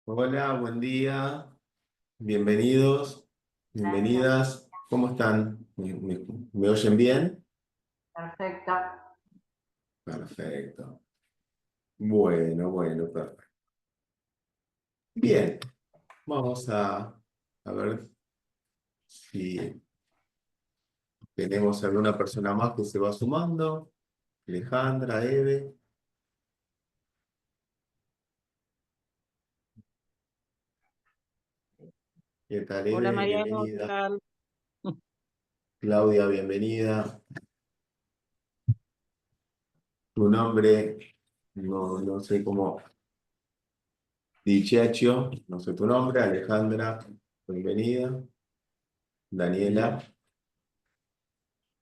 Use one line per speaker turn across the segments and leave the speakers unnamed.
Hola, buen día, bienvenidos,
Gracias,
bienvenidas, ¿cómo están? ¿Me oyen bien?
perfecto.
Perfecto. Bueno, perfecto. Bien, vamos a ver si tenemos alguna persona más que se va sumando. Alejandra, Eve, ¿qué tal,
Hola
Eve?
Mariano, ¿qué
Bienvenida.
tal?
Claudia, bienvenida. Tu nombre, no sé cómo, Dichacho, no sé tu nombre, Alejandra, bienvenida. Daniela.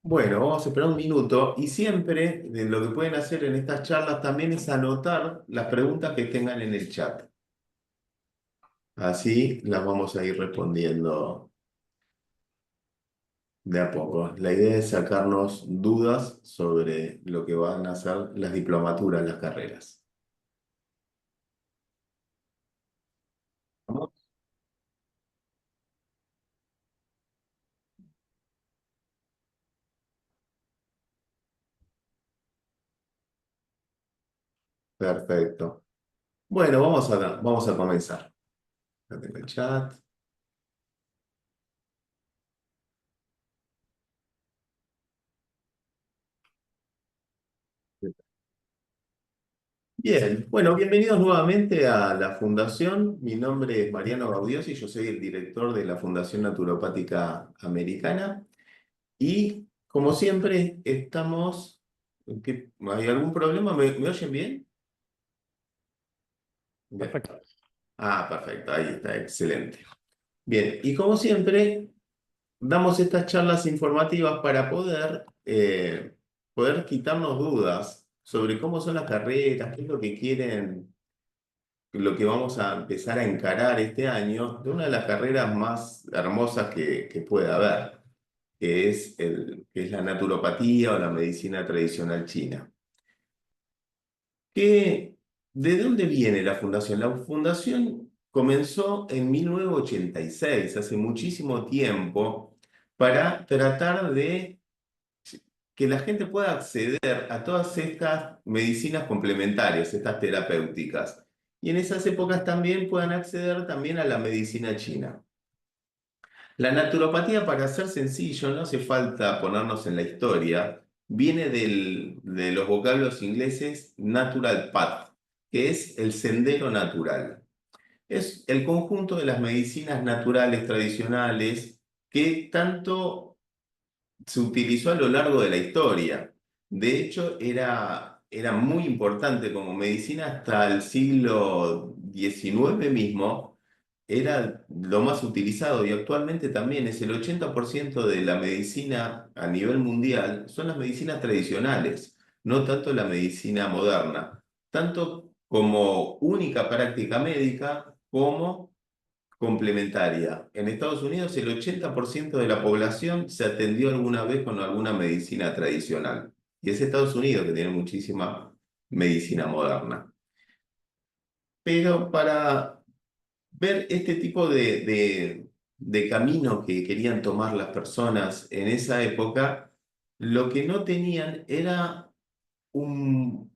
Bueno, vamos a esperar un minuto y siempre lo que pueden hacer en estas charlas también es anotar las preguntas que tengan en el chat. Así las vamos a ir respondiendo de a poco. La idea es sacarnos dudas sobre lo que van a ser las diplomaturas, las carreras. ¿Vamos? Perfecto. Bueno, vamos a comenzar. Ya tengo el chat. Bien, bueno, bienvenidos nuevamente a la Fundación. Mi nombre es Mariano Gaudiosi, yo soy el director de la Fundación Naturopática Americana y como siempre estamos... ¿Hay algún problema? ¿Me oyen bien? Bien.
Perfecto.
Ah, perfecto, ahí está, excelente. Bien, y como siempre, damos estas charlas informativas para poder quitarnos dudas sobre cómo son las carreras, qué es lo que quieren, lo que vamos a empezar a encarar este año de una de las carreras más hermosas que puede haber, que es la naturopatía o la medicina tradicional china. ¿De dónde viene la fundación? La fundación comenzó en 1986, hace muchísimo tiempo, para tratar de que la gente pueda acceder a todas estas medicinas complementarias, estas terapéuticas. Y en esas épocas también puedan acceder también a la medicina china. La naturopatía, para ser sencillo, no hace falta ponernos en la historia, viene de los vocablos ingleses natural path, que es el sendero natural. Es el conjunto de las medicinas naturales tradicionales que tanto se utilizó a lo largo de la historia. De hecho, era muy importante como medicina hasta el siglo XIX mismo, era lo más utilizado y actualmente también es el 80% de la medicina a nivel mundial son las medicinas tradicionales, no tanto la medicina moderna, tanto como única práctica médica como complementaria. En Estados Unidos, el 80% de la población se atendió alguna vez con alguna medicina tradicional. Y es Estados Unidos que tiene muchísima medicina moderna. Pero para ver este tipo de camino que querían tomar las personas en esa época, lo que no tenían era un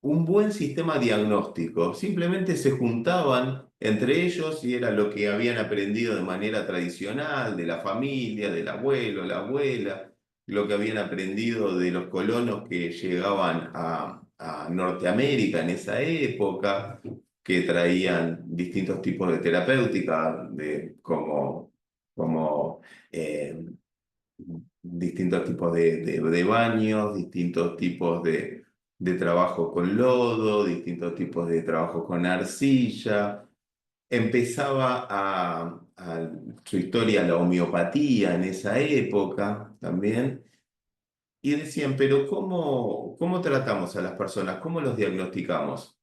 un buen sistema diagnóstico. Simplemente se juntaban entre ellos y era lo que habían aprendido de manera tradicional, de la familia, del abuelo, la abuela, lo que habían aprendido de los colonos que llegaban a Norteamérica en esa época, que traían distintos tipos de terapéutica, como eh, distintos tipos de baños, distintos tipos de trabajo con lodo, distintos tipos de trabajo con arcilla. Empezaba a su historia la homeopatía en esa época también. Y decían, pero ¿cómo tratamos a las personas? ¿Cómo los diagnosticamos?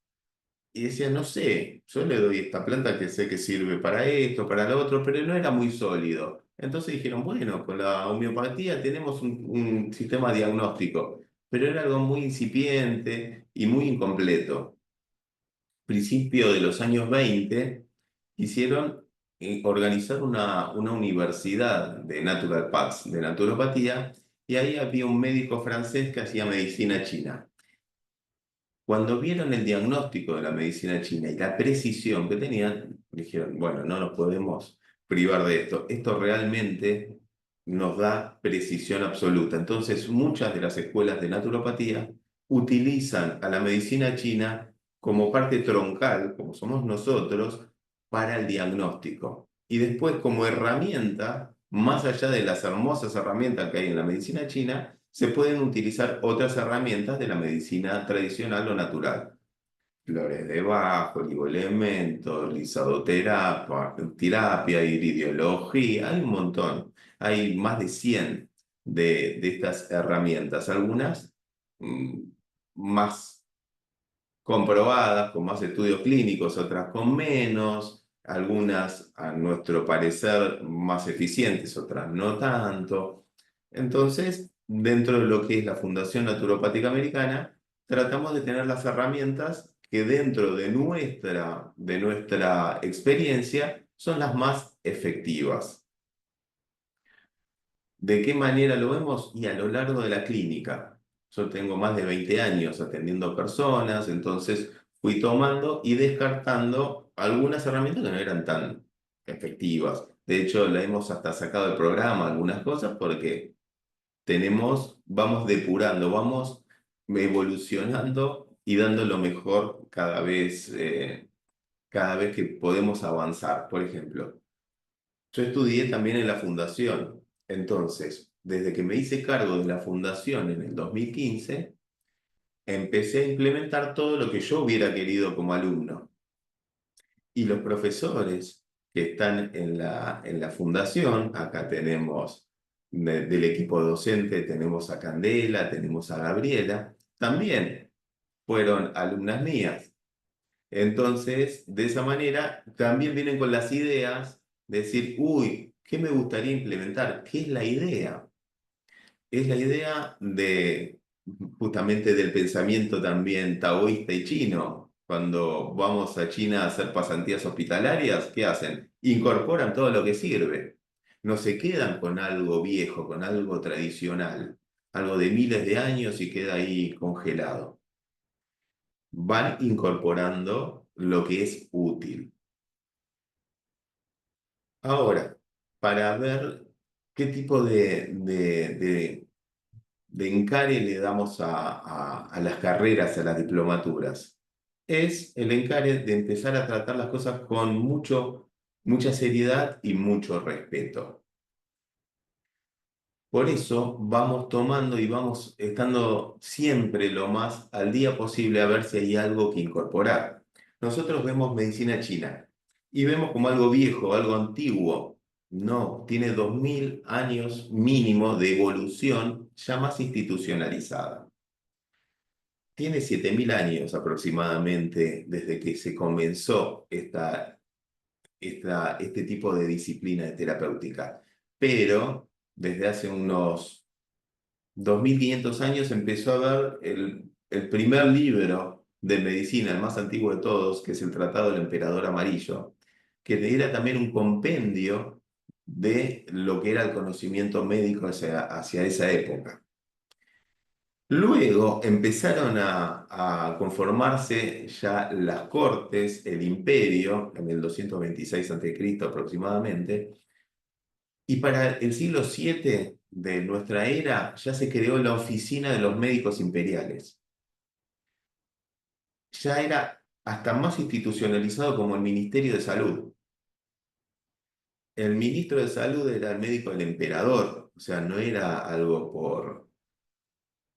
Y decían, no sé, yo le doy esta planta que sé que sirve para esto, para lo otro, pero no era muy sólido. Entonces dijeron, bueno, con la homeopatía tenemos un sistema diagnóstico, pero era algo muy incipiente y muy incompleto. principio de los años 20, quisieron organizar una universidad de naturopaths, de naturopatía, y ahí había un médico francés que hacía medicina china. Cuando vieron el diagnóstico de la medicina china y la precisión que tenían, dijeron, bueno, no nos podemos privar de esto. Esto realmente nos da precisión absoluta. Entonces, muchas de las escuelas de naturopatía utilizan a la medicina china como parte troncal, como somos nosotros, para el diagnóstico. Y después, como herramienta, más allá de las hermosas herramientas que hay en la medicina china, se pueden utilizar otras herramientas de la medicina tradicional o natural. Flores de Bach, oligoelementos, terapia, iridiología, hay un montón. Hay más de 100 de estas herramientas, algunas mm, más comprobadas, con más estudios clínicos, otras con menos, algunas a nuestro parecer más eficientes, otras no tanto. Entonces, dentro de lo que es la Fundación Naturopática Americana, tratamos de tener las herramientas que dentro de nuestra experiencia son las más efectivas. ¿De qué manera lo vemos? Y a lo largo de la clínica. Yo tengo más de 20 años atendiendo personas, entonces fui tomando y descartando algunas herramientas que no eran tan efectivas. De hecho, la hemos hasta sacado del programa algunas cosas porque vamos depurando, vamos evolucionando y dando lo mejor cada vez que podemos avanzar. Por ejemplo, yo estudié también en la fundación, entonces, desde que me hice cargo de la fundación en el 2015, empecé a implementar todo lo que yo hubiera querido como alumno. Y los profesores que están en la fundación, acá tenemos del equipo docente, tenemos a Candela, tenemos a Gabriela, también fueron alumnas mías. Entonces, de esa manera, también vienen con las ideas de decir, uy, ¿qué me gustaría implementar? ¿Qué es la idea? Es la idea de justamente del pensamiento también taoísta y chino. Cuando vamos a China a hacer pasantías hospitalarias, ¿qué hacen? Incorporan todo lo que sirve. No se quedan con algo viejo, con algo tradicional, algo de miles de años y queda ahí congelado. Van incorporando lo que es útil. Ahora, para ver qué tipo de encare le damos a las carreras, a las diplomaturas, es el encare de empezar a tratar las cosas con mucha seriedad y mucho respeto. Por eso vamos tomando y vamos estando siempre lo más al día posible a ver si hay algo que incorporar. Nosotros vemos medicina china y vemos como algo viejo, algo antiguo. No, tiene 2000 años mínimo de evolución ya más institucionalizada. Tiene 7000 años aproximadamente desde que se comenzó este tipo de disciplina de terapéutica, pero desde hace unos 2500 años empezó a haber el primer libro de medicina, el más antiguo de todos, que es el Tratado del Emperador Amarillo, que era también un compendio de lo que era el conocimiento médico hacia esa época. Luego empezaron a conformarse ya las cortes, el imperio, en el 226 a.C. aproximadamente, y para el siglo VII de nuestra era ya se creó la oficina de los médicos imperiales. Ya era hasta más institucionalizado como el Ministerio de Salud. El ministro de Salud era el médico del emperador, o sea, no era algo por,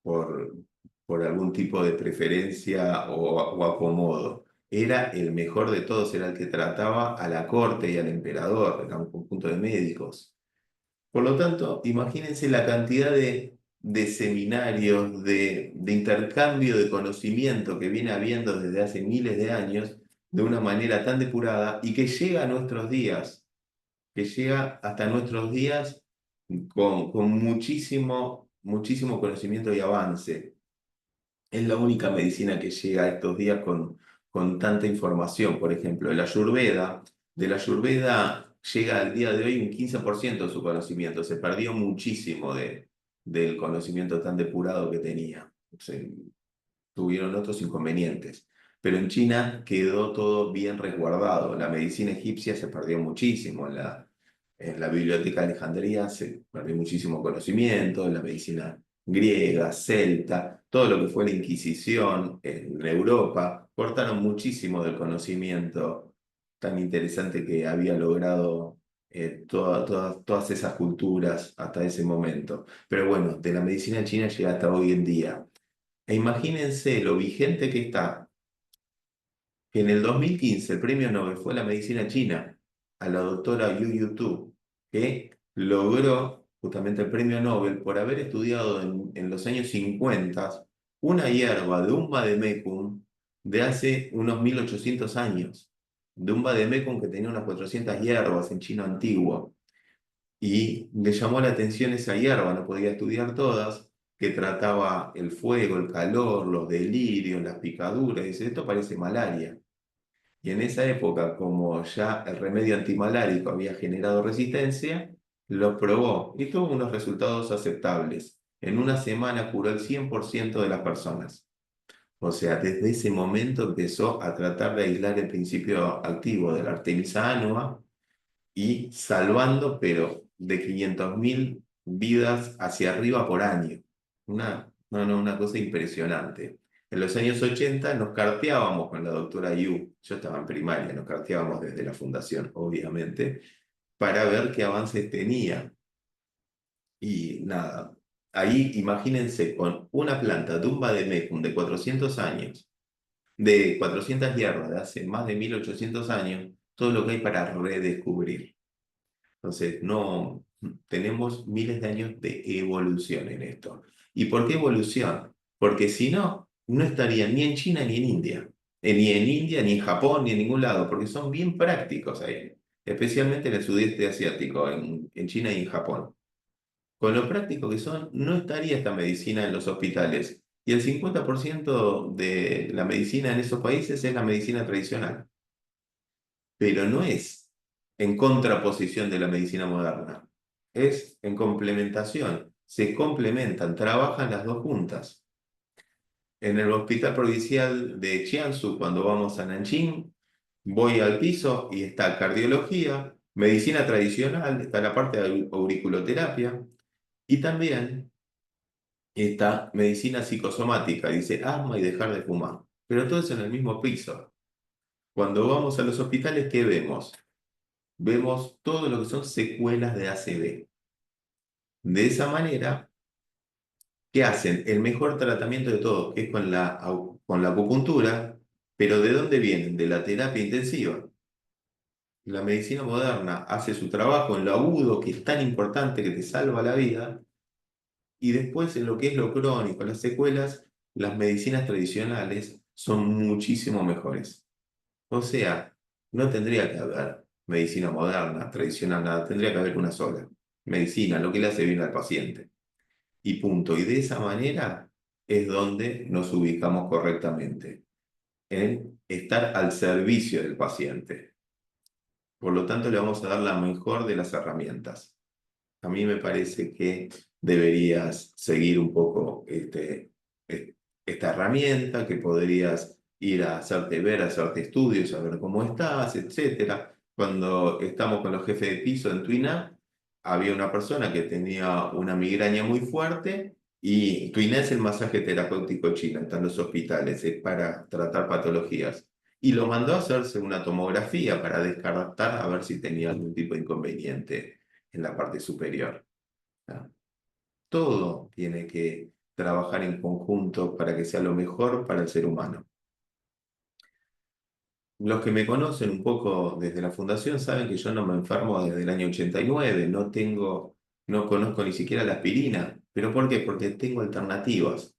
por algún tipo de preferencia o acomodo. Era el mejor de todos, era el que trataba a la corte y al emperador, era un conjunto de médicos. Por lo tanto, imagínense la cantidad de seminarios, de intercambio de conocimiento que viene habiendo desde hace miles de años de una manera tan depurada y que llega a nuestros días, que llega hasta nuestros días con muchísimo conocimiento y avance. Es la única medicina que llega a estos días con tanta información. Por ejemplo, de la Ayurveda llega al día de hoy un 15% de su conocimiento. Se perdió muchísimo del conocimiento tan depurado que tenía. Tuvieron otros inconvenientes. Pero en China quedó todo bien resguardado. La medicina egipcia se perdió muchísimo. En la Biblioteca de Alejandría se perdió muchísimo conocimiento. En la medicina griega, celta, todo lo que fue la Inquisición en Europa, cortaron muchísimo del conocimiento tan interesante que había logrado todas esas culturas hasta ese momento. Pero bueno, de la medicina china llega hasta hoy en día. E imagínense lo vigente que está, que en el 2015 el premio Nobel fue a la medicina china, a la doctora Yu Yutu, que logró justamente el premio Nobel por haber estudiado en los años 50 una hierba de un vademecum de hace unos 1800 años, de un vademecum que tenía unas 400 hierbas en chino antiguo. Y le llamó la atención esa hierba, no podía estudiar todas, que trataba el fuego, el calor, los delirios, las picaduras. Dice, esto parece malaria. Y en esa época, como ya el remedio antimalárico había generado resistencia, lo probó y tuvo unos resultados aceptables. En una semana curó el 100% de las personas. O sea, desde ese momento empezó a tratar de aislar el principio activo de la Artemisa annua y salvando, pero de 500.000 vidas hacia arriba por año. Una cosa impresionante. En los años 80 nos carteábamos con la doctora Yu, yo estaba en primaria, nos carteábamos desde la fundación, obviamente, para ver qué avances tenía. Y nada, ahí imagínense con una planta de un vademecum de 400 años, de 400 hierbas de hace más de 1800 años, todo lo que hay para redescubrir. Entonces, no tenemos miles de años de evolución en esto. ¿Y por qué evolución? Porque si no, no estarían ni en China ni en India. Ni en India, ni en Japón, ni en ningún lado, porque son bien prácticos ahí, especialmente en el sudeste asiático, en China y en Japón. Con lo práctico que son, no estaría esta medicina en los hospitales. Y el 50% de la medicina en esos países es la medicina tradicional, pero no es en contraposición de la medicina moderna, es en complementación, se complementan, trabajan las dos juntas. En el Hospital Provincial de Jiangsu, cuando vamos a Nanjing, voy al piso y está cardiología, medicina tradicional, está la parte de auriculoterapia y también está medicina psicosomática, dice asma y dejar de fumar, pero todo es en el mismo piso. Cuando vamos a los hospitales, ¿qué vemos? Vemos todo lo que son secuelas de ACV. De esa manera, ¿qué hacen? El mejor tratamiento de todo, que es con la acupuntura, pero ¿de dónde vienen? De la terapia intensiva. La medicina moderna hace su trabajo en lo agudo, que es tan importante, que te salva la vida, y después en lo que es lo crónico, las secuelas, las medicinas tradicionales son muchísimo mejores. O sea, no tendría que haber medicina moderna, tradicional, nada, tendría que haber una sola. Medicina, lo que le hace bien al paciente. Y punto. Y de esa manera es donde nos ubicamos correctamente, en estar al servicio del paciente. Por lo tanto, le vamos a dar la mejor de las herramientas. A mí me parece que deberías seguir un poco esta herramienta, que podrías ir a hacerte ver, a hacerte estudios, a ver cómo estás, etcétera. Cuando estamos con los jefes de piso en Tuina, había una persona que tenía una migraña muy fuerte y Tuina es el masaje terapéutico chino, está en los hospitales, es para tratar patologías. Y lo mandó a hacerse una tomografía para descartar a ver si tenía algún tipo de inconveniente en la parte superior. ¿No? Todo tiene que trabajar en conjunto para que sea lo mejor para el ser humano. Los que me conocen un poco desde la fundación saben que yo no me enfermo desde el año 89, no conozco ni siquiera la aspirina. ¿Pero por qué? Porque tengo alternativas,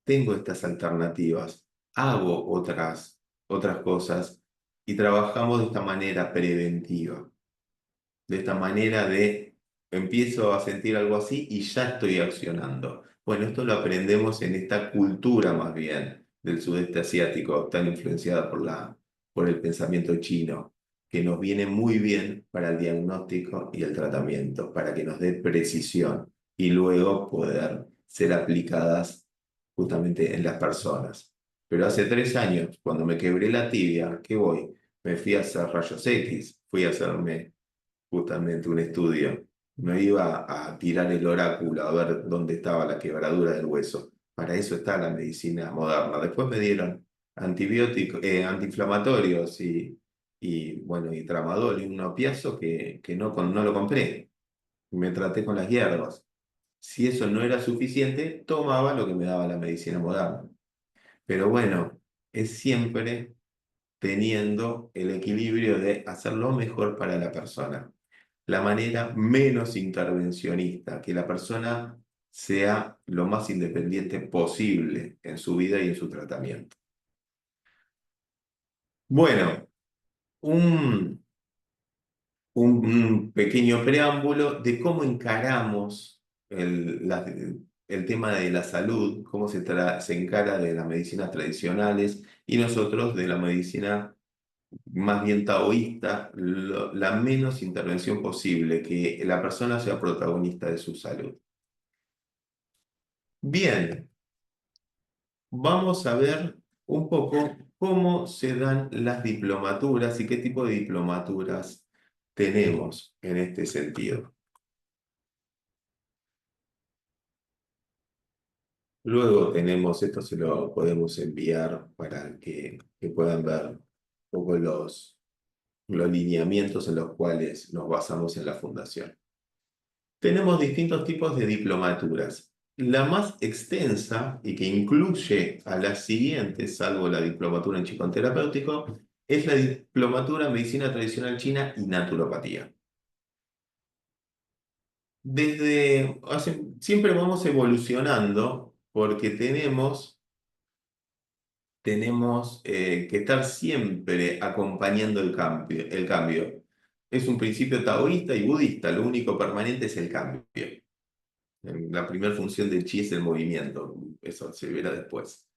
tengo estas alternativas, hago otras cosas y trabajamos de esta manera preventiva, de esta manera de empiezo a sentir algo así y ya estoy accionando. Bueno, esto lo aprendemos en esta cultura más bien, del sudeste asiático, tan influenciada por el pensamiento chino, que nos viene muy bien para el diagnóstico y el tratamiento, para que nos dé precisión y luego poder ser aplicadas justamente en las personas. Pero hace 3 años, cuando me quebré la tibia, ¿qué voy? Me fui a hacer rayos X, fui a hacerme justamente un estudio. No iba a tirar el oráculo a ver dónde estaba la quebradura del hueso. Para eso está la medicina moderna. Después me dieron antibióticos, antiinflamatorios bueno, y tramadol y un opiazo que no lo compré. Me traté con las hierbas. Si eso no era suficiente, tomaba lo que me daba la medicina moderna. Pero bueno, es siempre teniendo el equilibrio de hacer lo mejor para la persona, la manera menos intervencionista, que la persona sea lo más independiente posible en su vida y en su tratamiento. Bueno, un, un pequeño preámbulo de cómo encaramos el tema de la salud, cómo se encara de las medicinas tradicionales y nosotros de la medicina más bien taoísta, la menos intervención posible, que la persona sea protagonista de su salud. Bien, vamos a ver un poco cómo se dan las diplomaturas y qué tipo de diplomaturas tenemos en este sentido. Luego tenemos, esto se lo podemos enviar para que puedan ver un poco los lineamientos en los cuales nos basamos en la fundación. Tenemos distintos tipos de diplomaturas. La más extensa y que incluye a las siguientes, salvo la diplomatura en Qigong terapéutico, es la diplomatura en medicina tradicional china y naturopatía. Siempre vamos evolucionando porque tenemos que estar siempre acompañando el cambio. Es un principio taoísta y budista, lo único permanente es el cambio. La primera función del chi es el movimiento, eso se verá después.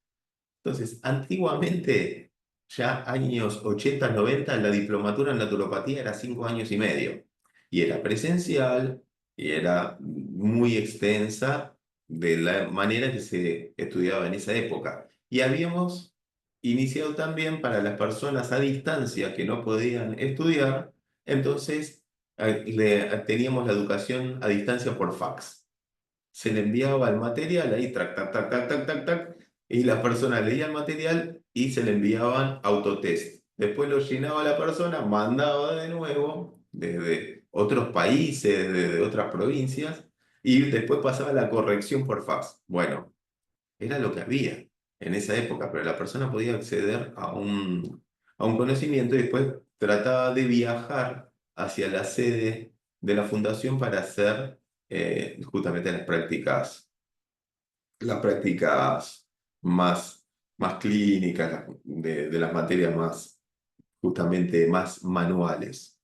Entonces, antiguamente, ya años 80, 90, la diplomatura en naturopatía era 5 años y medio. Y era presencial y era muy extensa de la manera que se estudiaba en esa época. Y habíamos iniciado también para las personas a distancia que no podían estudiar, entonces teníamos la educación a distancia por fax. Se le enviaba el material ahí, tac, tac, tac, tac, tac, tac, tac, y la persona leía el material y se le enviaban autotest. Después lo llenaba la persona, mandaba de nuevo desde otros países, desde otras provincias, y después pasaba la corrección por fax. Bueno, era lo que había en esa época, pero la persona podía acceder a un conocimiento y después trataba de viajar hacia la sede de la fundación para hacer justamente las prácticas más clínicas, de las materias más, justamente más manuales,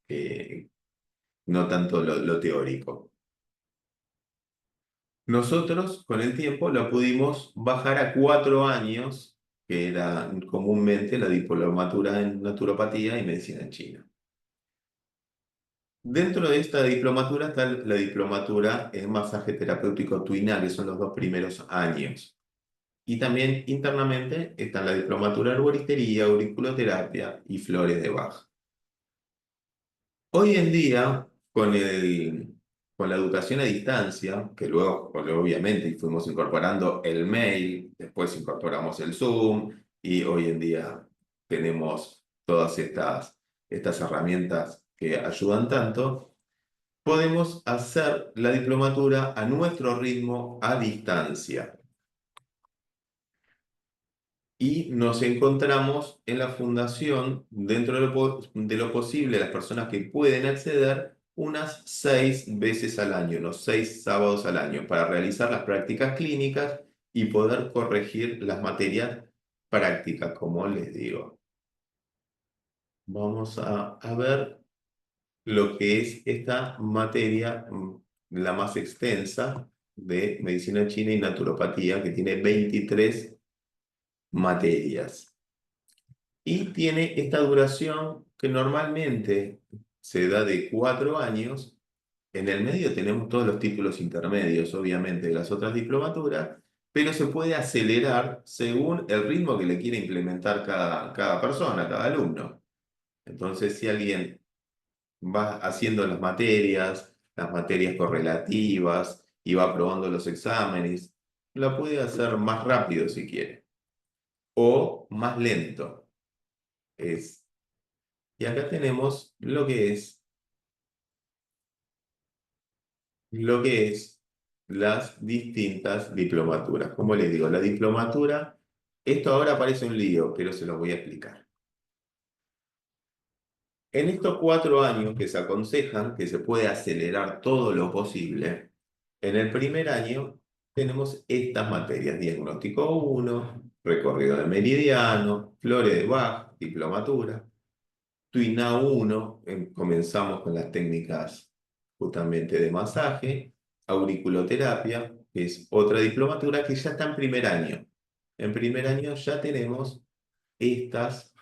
no tanto lo teórico. Nosotros, con el tiempo, lo pudimos bajar a 4 años, que era comúnmente la diplomatura en naturopatía y medicina en China. Dentro de esta diplomatura está la diplomatura en masaje terapéutico tuinal, que son los 2 primeros años. Y también internamente está la diplomatura en herboristería, auriculoterapia y flores de Bach. Hoy en día, con la educación a distancia, que luego, obviamente, fuimos incorporando el mail, después incorporamos el Zoom, y hoy en día tenemos todas estas herramientas que ayudan tanto, podemos hacer la diplomatura a nuestro ritmo a distancia. Y nos encontramos en la fundación, dentro de lo posible, las personas que pueden acceder, unas 6 veces al año, unos 6 sábados al año, para realizar las prácticas clínicas y poder corregir las materias prácticas, como les digo. Vamos a ver lo que es esta materia, la más extensa de medicina china y naturopatía, que tiene 23 materias. Y tiene esta duración que normalmente se da de 4 años. En el medio tenemos todos los títulos intermedios, obviamente, de las otras diplomaturas, pero se puede acelerar según el ritmo que le quiere implementar cada persona, cada alumno. Entonces, si alguien va haciendo las materias correlativas y va aprobando los exámenes, la puede hacer más rápido si quiere, o más lento. Es, y acá tenemos lo que es las distintas diplomaturas. Como les digo, la diplomatura, esto ahora parece un lío, pero se los voy a explicar. En estos 4 años que se aconsejan, que se puede acelerar todo lo posible, en el primer año tenemos estas materias: diagnóstico 1, recorrido de meridiano, flore de Bach, diplomatura, Tuina 1, comenzamos con las técnicas justamente de masaje, auriculoterapia, que es otra diplomatura que ya está en primer año. En primer año ya tenemos estas,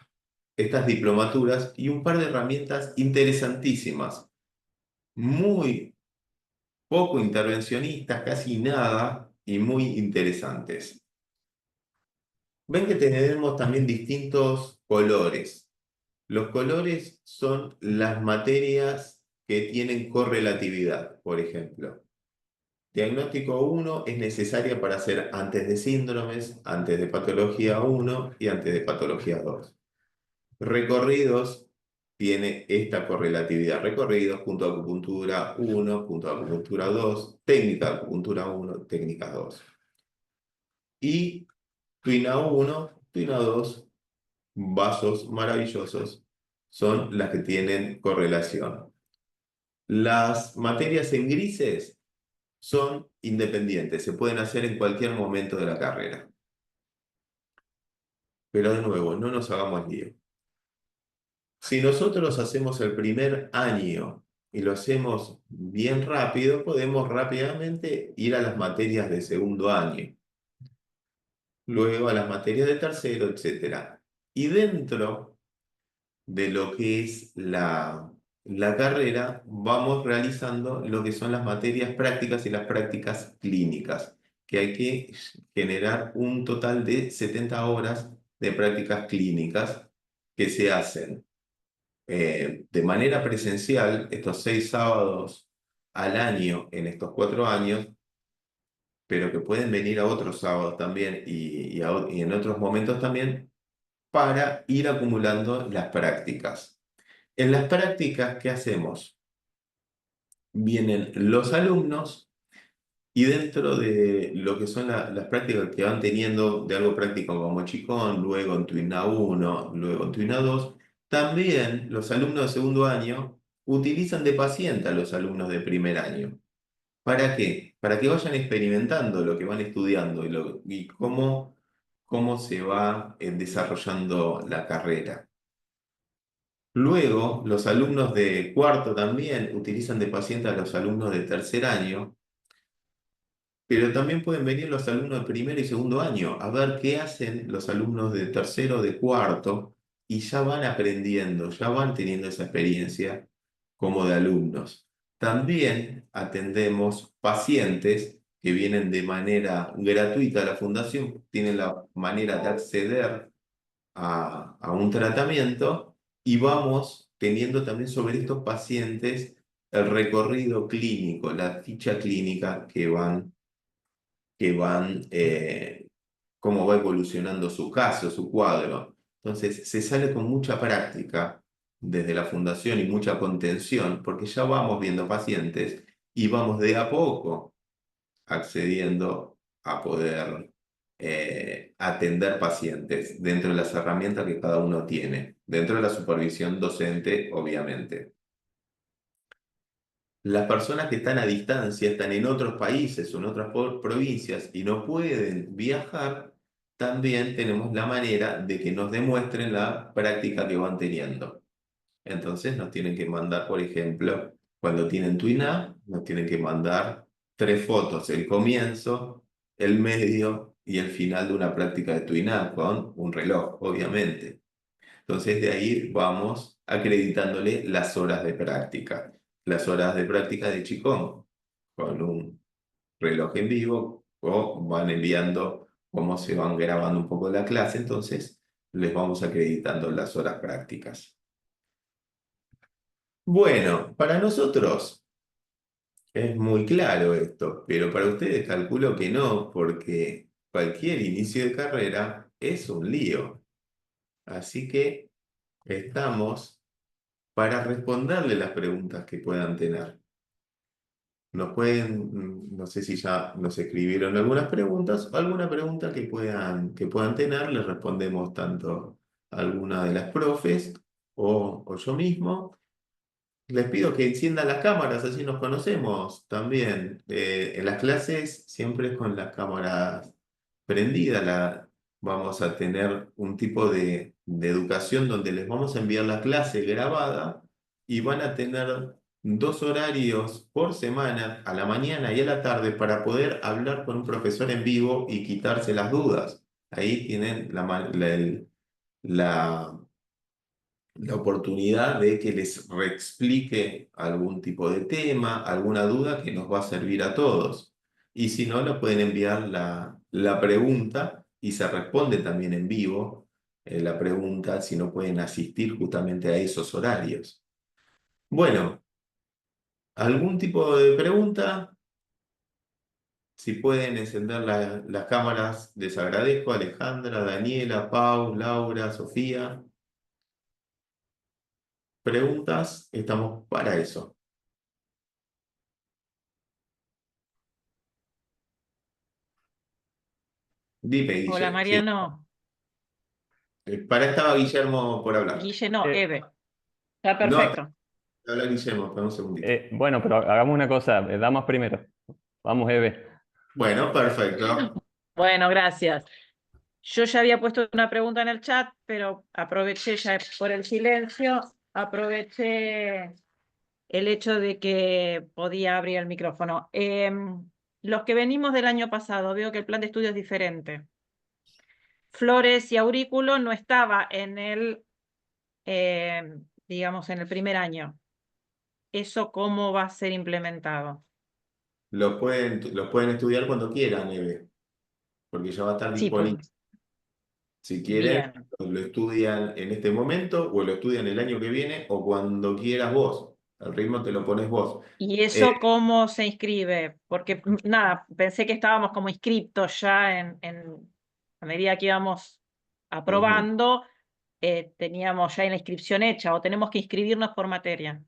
estas diplomaturas y un par de herramientas interesantísimas, muy poco intervencionistas, casi nada, y muy interesantes. Ven que tenemos también distintos colores. Los colores son las materias que tienen correlatividad, por ejemplo. Diagnóstico 1 es necesaria para hacer antes de síndromes, antes de patología 1 y antes de patología 2. Recorridos tiene esta correlatividad. Recorridos, punto de acupuntura 1, punto de acupuntura 2, técnica de acupuntura 1, técnica 2. Y Tuina 1, Tuina 2, vasos maravillosos, son las que tienen correlación. Las materias en grises son independientes, se pueden hacer en cualquier momento de la carrera. Pero de nuevo, no nos hagamos lío. Si nosotros hacemos el primer año y lo hacemos bien rápido, podemos rápidamente ir a las materias de segundo año, luego a las materias de tercero, etc. Y dentro de lo que es la carrera, vamos realizando lo que son las materias prácticas y las prácticas clínicas, que hay que generar un total de 70 horas de prácticas clínicas que se hacen de manera presencial estos 6 sábados al año en estos 4 años, pero que pueden venir a otros sábados también y en otros momentos también para ir acumulando las prácticas. En las prácticas, ¿qué hacemos? Vienen los alumnos y dentro de lo que son las prácticas que van teniendo de algo práctico como Qigong, luego en Tuina 1, luego en Tuina 2, también los alumnos de segundo año utilizan de paciente a los alumnos de primer año. ¿Para qué? Para que vayan experimentando lo que van estudiando y cómo se va desarrollando la carrera. Luego, los alumnos de cuarto también utilizan de paciente a los alumnos de tercer año, pero también pueden venir los alumnos de primer y segundo año a ver qué hacen los alumnos de tercero, de cuarto, y ya van aprendiendo, ya van teniendo esa experiencia como de alumnos. También atendemos pacientes que vienen de manera gratuita a la fundación, tienen la manera de acceder a un tratamiento y vamos teniendo también sobre estos pacientes el recorrido clínico, la ficha clínica que van, cómo va evolucionando su caso, su cuadro. Entonces, se sale con mucha práctica desde la fundación y mucha contención, porque ya vamos viendo pacientes y vamos de a poco accediendo a poder atender pacientes dentro de las herramientas que cada uno tiene, dentro de la supervisión docente, obviamente. Las personas que están a distancia, están en otros países o en otras provincias y no pueden viajar, también tenemos la manera de que nos demuestren la práctica que van teniendo. Entonces nos tienen que mandar, por ejemplo, cuando tienen Twina, nos tienen que mandar 3 fotos: el comienzo, el medio y el final de una práctica de Twinam con un reloj, obviamente. Entonces de ahí vamos acreditándole las horas de práctica. Las horas de práctica de Qigong con un reloj en vivo o van enviando cómo se van grabando un poco la clase, entonces les vamos acreditando las horas prácticas. Bueno, para nosotros es muy claro esto, pero para ustedes calculo que no, porque cualquier inicio de carrera es un lío. Así que estamos para responderle las preguntas que puedan tener. Nos pueden, no sé si ya nos escribieron algunas preguntas, o alguna pregunta que puedan tener, les respondemos tanto a alguna de las profes o yo mismo. Les pido que enciendan las cámaras, así nos conocemos también. En las clases siempre es con las cámaras prendidas. Vamos a tener un tipo de educación donde les vamos a enviar la clase grabada y van a tener 2 horarios por semana, a la mañana y a la tarde, para poder hablar con un profesor en vivo y quitarse las dudas. Ahí tienen la la oportunidad de que les reexplique algún tipo de tema, alguna duda que nos va a servir a todos. Y si no, nos pueden enviar la pregunta y se responde también en vivo la pregunta si no pueden asistir justamente a esos horarios. Bueno, ¿algún tipo de pregunta? Si pueden encender las cámaras, les agradezco. Alejandra, Daniela, Pau, Laura, Sofía. Preguntas, estamos para eso. Dime,
Hola
Guille. Sí.
Mariano,
Para estaba Guillermo por hablar.
Guille no,
Eh,
Eve. Está
No,
perfecto.
habla Guillermo, espera un segundito.
bueno, pero hagamos una cosa, damas primero. Vamos, Eve.
Bueno, perfecto.
Bueno, gracias. Yo ya había puesto una pregunta en el chat, pero aproveché ya por el silencio, aproveché el hecho de que podía abrir el micrófono. Los que venimos del año pasado, veo que el plan de estudio es diferente. Flores y Aurículo no estaba en digamos, en el primer año. ¿Eso cómo va a ser implementado?
Lo pueden estudiar cuando quieran, Eve, porque ya va a estar
Sí,
disponible. Si quieren,
bien.
lo estudian en este momento o lo estudian el año que viene o cuando quieras vos. El ritmo te lo pones vos.
¿Y
Eh,
eso cómo se inscribe? Porque nada, pensé que estábamos como inscriptos ya a medida que íbamos
ujú.
aprobando, teníamos ya la inscripción hecha o tenemos que inscribirnos por materia.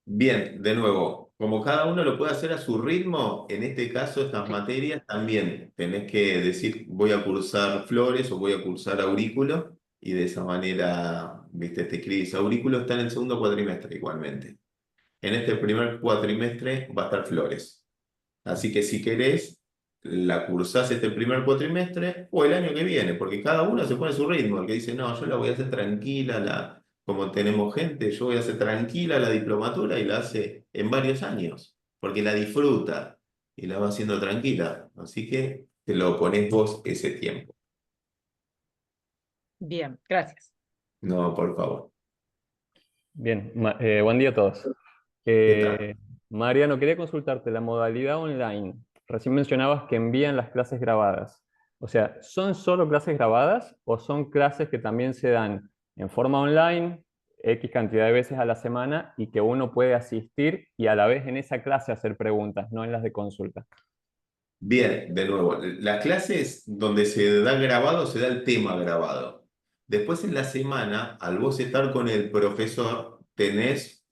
Bien, de nuevo, como cada uno lo puede hacer a su ritmo, en este caso estas
Sí.
materias también tenés que decir voy a cursar flores o voy a cursar aurículo y de esa manera, viste, te escribís. Aurículo está en el segundo cuatrimestre igualmente. En este primer cuatrimestre va a estar flores. Así que si querés, la cursás este primer cuatrimestre o el año que viene, porque cada uno se pone a su ritmo. El que dice, no, yo la voy a hacer tranquila, como tenemos gente, yo voy a hacer tranquila la diplomatura y la hace en varios años, porque la disfruta y la va haciendo tranquila. Así que te lo ponés vos ese tiempo.
Bien, gracias.
No, por favor.
Bien, buen día a todos.
¿Qué tal?
Mariano, quería consultarte la modalidad online. Recién mencionabas que envían las clases grabadas. O sea, ¿son solo clases grabadas o son clases que también se dan en forma online, X cantidad de veces a la semana y que uno puede asistir y a la vez en esa clase hacer preguntas, no en las de consulta?
Bien, de nuevo, las clases donde se da grabado, se da el tema grabado. Después en la semana, al vos estar con el profesor, tenés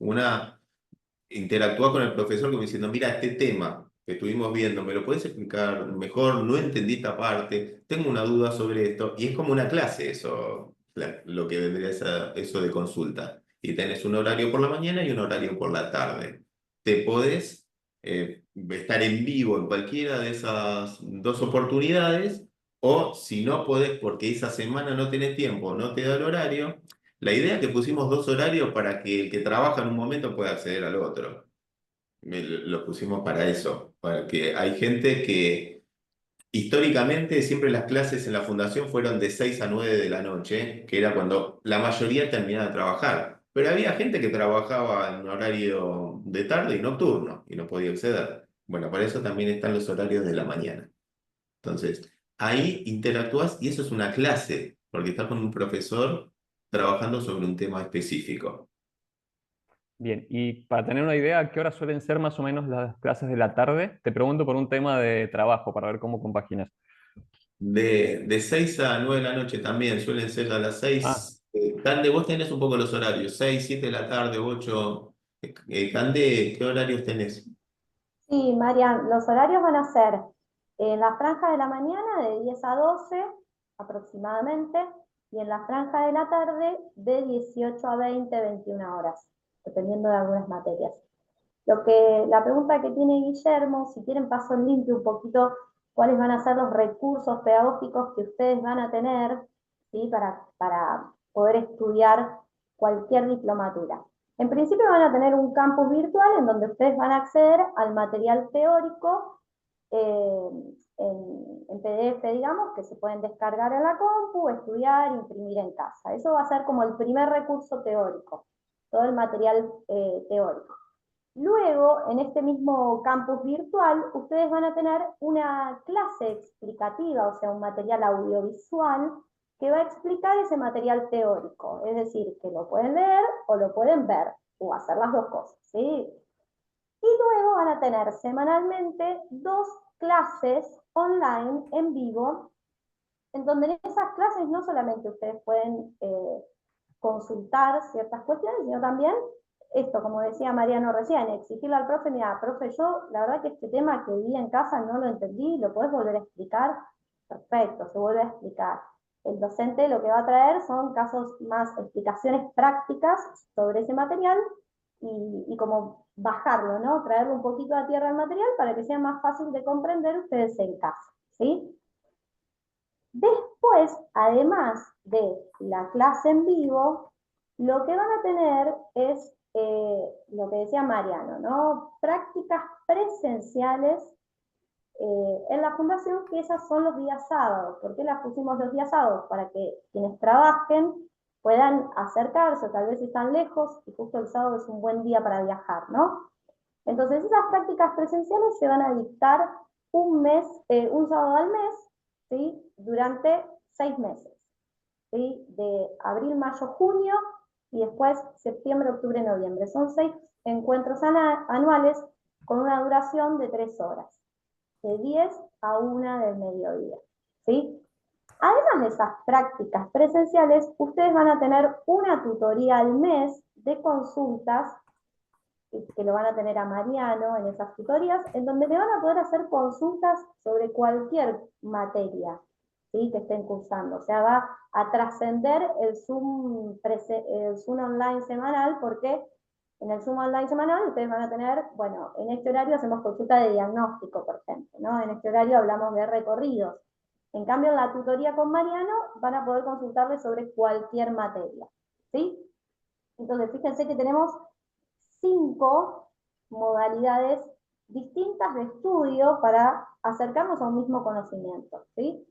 interactúa con el profesor como diciendo, mira, este tema que estuvimos viendo, ¿me lo puedes explicar mejor? No entendí esta parte, tengo una duda sobre esto. Y es como una clase eso, lo que vendría eso de consulta. Y tenés un horario por la mañana y un horario por la tarde. Te podés estar en vivo en cualquiera de esas dos oportunidades, o si no podés porque esa semana no tenés tiempo, no te da el horario. La idea es que pusimos 2 horarios para que el que trabaja en un momento pueda acceder al otro. Lo pusimos para eso, para que hay gente que históricamente siempre las clases en la fundación fueron de 6 a 9 de la noche, que era cuando la mayoría terminaba de trabajar. Pero había gente que trabajaba en horario de tarde y nocturno y no podía acceder. Bueno, para eso también están los horarios de la mañana. Entonces, ahí interactúas y eso es una clase, porque estás con un profesor trabajando sobre un tema específico.
Bien, y para tener una idea, ¿a qué hora suelen ser más o menos las clases de la tarde? Te pregunto por un tema de trabajo, para ver cómo compaginas.
De 6 a 9 de la noche también, suelen ser a las
Ah,
6. Cande, vos tenés un poco los horarios, 6, 7 de la tarde, 8. Cande, ¿qué horarios tenés?
Sí, Marian, los horarios van a ser en la franja de la mañana de 10 a 12 aproximadamente y en la franja de la tarde de 18 a 20, 21 horas, dependiendo de algunas materias. La pregunta que tiene Guillermo, si quieren paso en limpio un poquito cuáles van a ser los recursos pedagógicos que ustedes van a tener, ¿sí? para poder estudiar cualquier diplomatura. En principio van a tener un campus virtual en donde ustedes van a acceder al material teórico eh, en PDF, digamos, que se pueden descargar en la compu, estudiar, imprimir en casa. Eso va a ser como el primer recurso teórico, todo el material teórico. Luego, en este mismo campus virtual, ustedes van a tener una clase explicativa, o sea, un material audiovisual que va a explicar ese material teórico. Es decir, que lo pueden leer o lo pueden ver, o hacer las dos cosas, ¿sí? Y luego van a tener semanalmente 2 clases online en vivo, en donde en esas clases no solamente ustedes pueden consultar ciertas cuestiones, sino también esto, como decía Mariano recién, exigirle al profe, mira, profe, yo la verdad que este tema que vi en casa no lo entendí, ¿lo podés volver a explicar? Perfecto, se vuelve a explicar. El docente lo que va a traer son casos más, explicaciones prácticas sobre ese material y como bajarlo, ¿no? Traerlo un poquito a tierra al material para que sea más fácil de comprender ustedes en casa, ¿sí? Después, además de la clase en vivo, lo que van a tener es lo que decía Mariano, ¿no? Prácticas presenciales en la fundación, que esas son los días sábados. ¿Por qué las pusimos los días sábados? Para que quienes trabajen puedan acercarse, tal vez están lejos, y justo el sábado es un buen día para viajar, ¿no? Entonces, esas prácticas presenciales se van a dictar un sábado al mes, ¿sí? Durante 6 meses, ¿sí? De abril, mayo, junio, y después septiembre, octubre, noviembre. Son 6 encuentros anuales con una duración de 3 horas, de 10 a 1 del mediodía, ¿sí? Además de esas prácticas presenciales, ustedes van a tener una tutoría al mes de consultas que lo van a tener a Mariano en esas tutorías, en donde le van a poder hacer consultas sobre cualquier materia, ¿sí? Que estén cursando. O sea, va a trascender el Zoom online semanal, porque en el Zoom online semanal ustedes van a tener, bueno, en este horario hacemos consulta de diagnóstico, por ejemplo, ¿no? En este horario hablamos de recorridos. En cambio, en la tutoría con Mariano van a poder consultarle sobre cualquier materia, ¿sí? Entonces, fíjense que tenemos 5 modalidades distintas de estudio para acercarnos a un mismo conocimiento, ¿sí?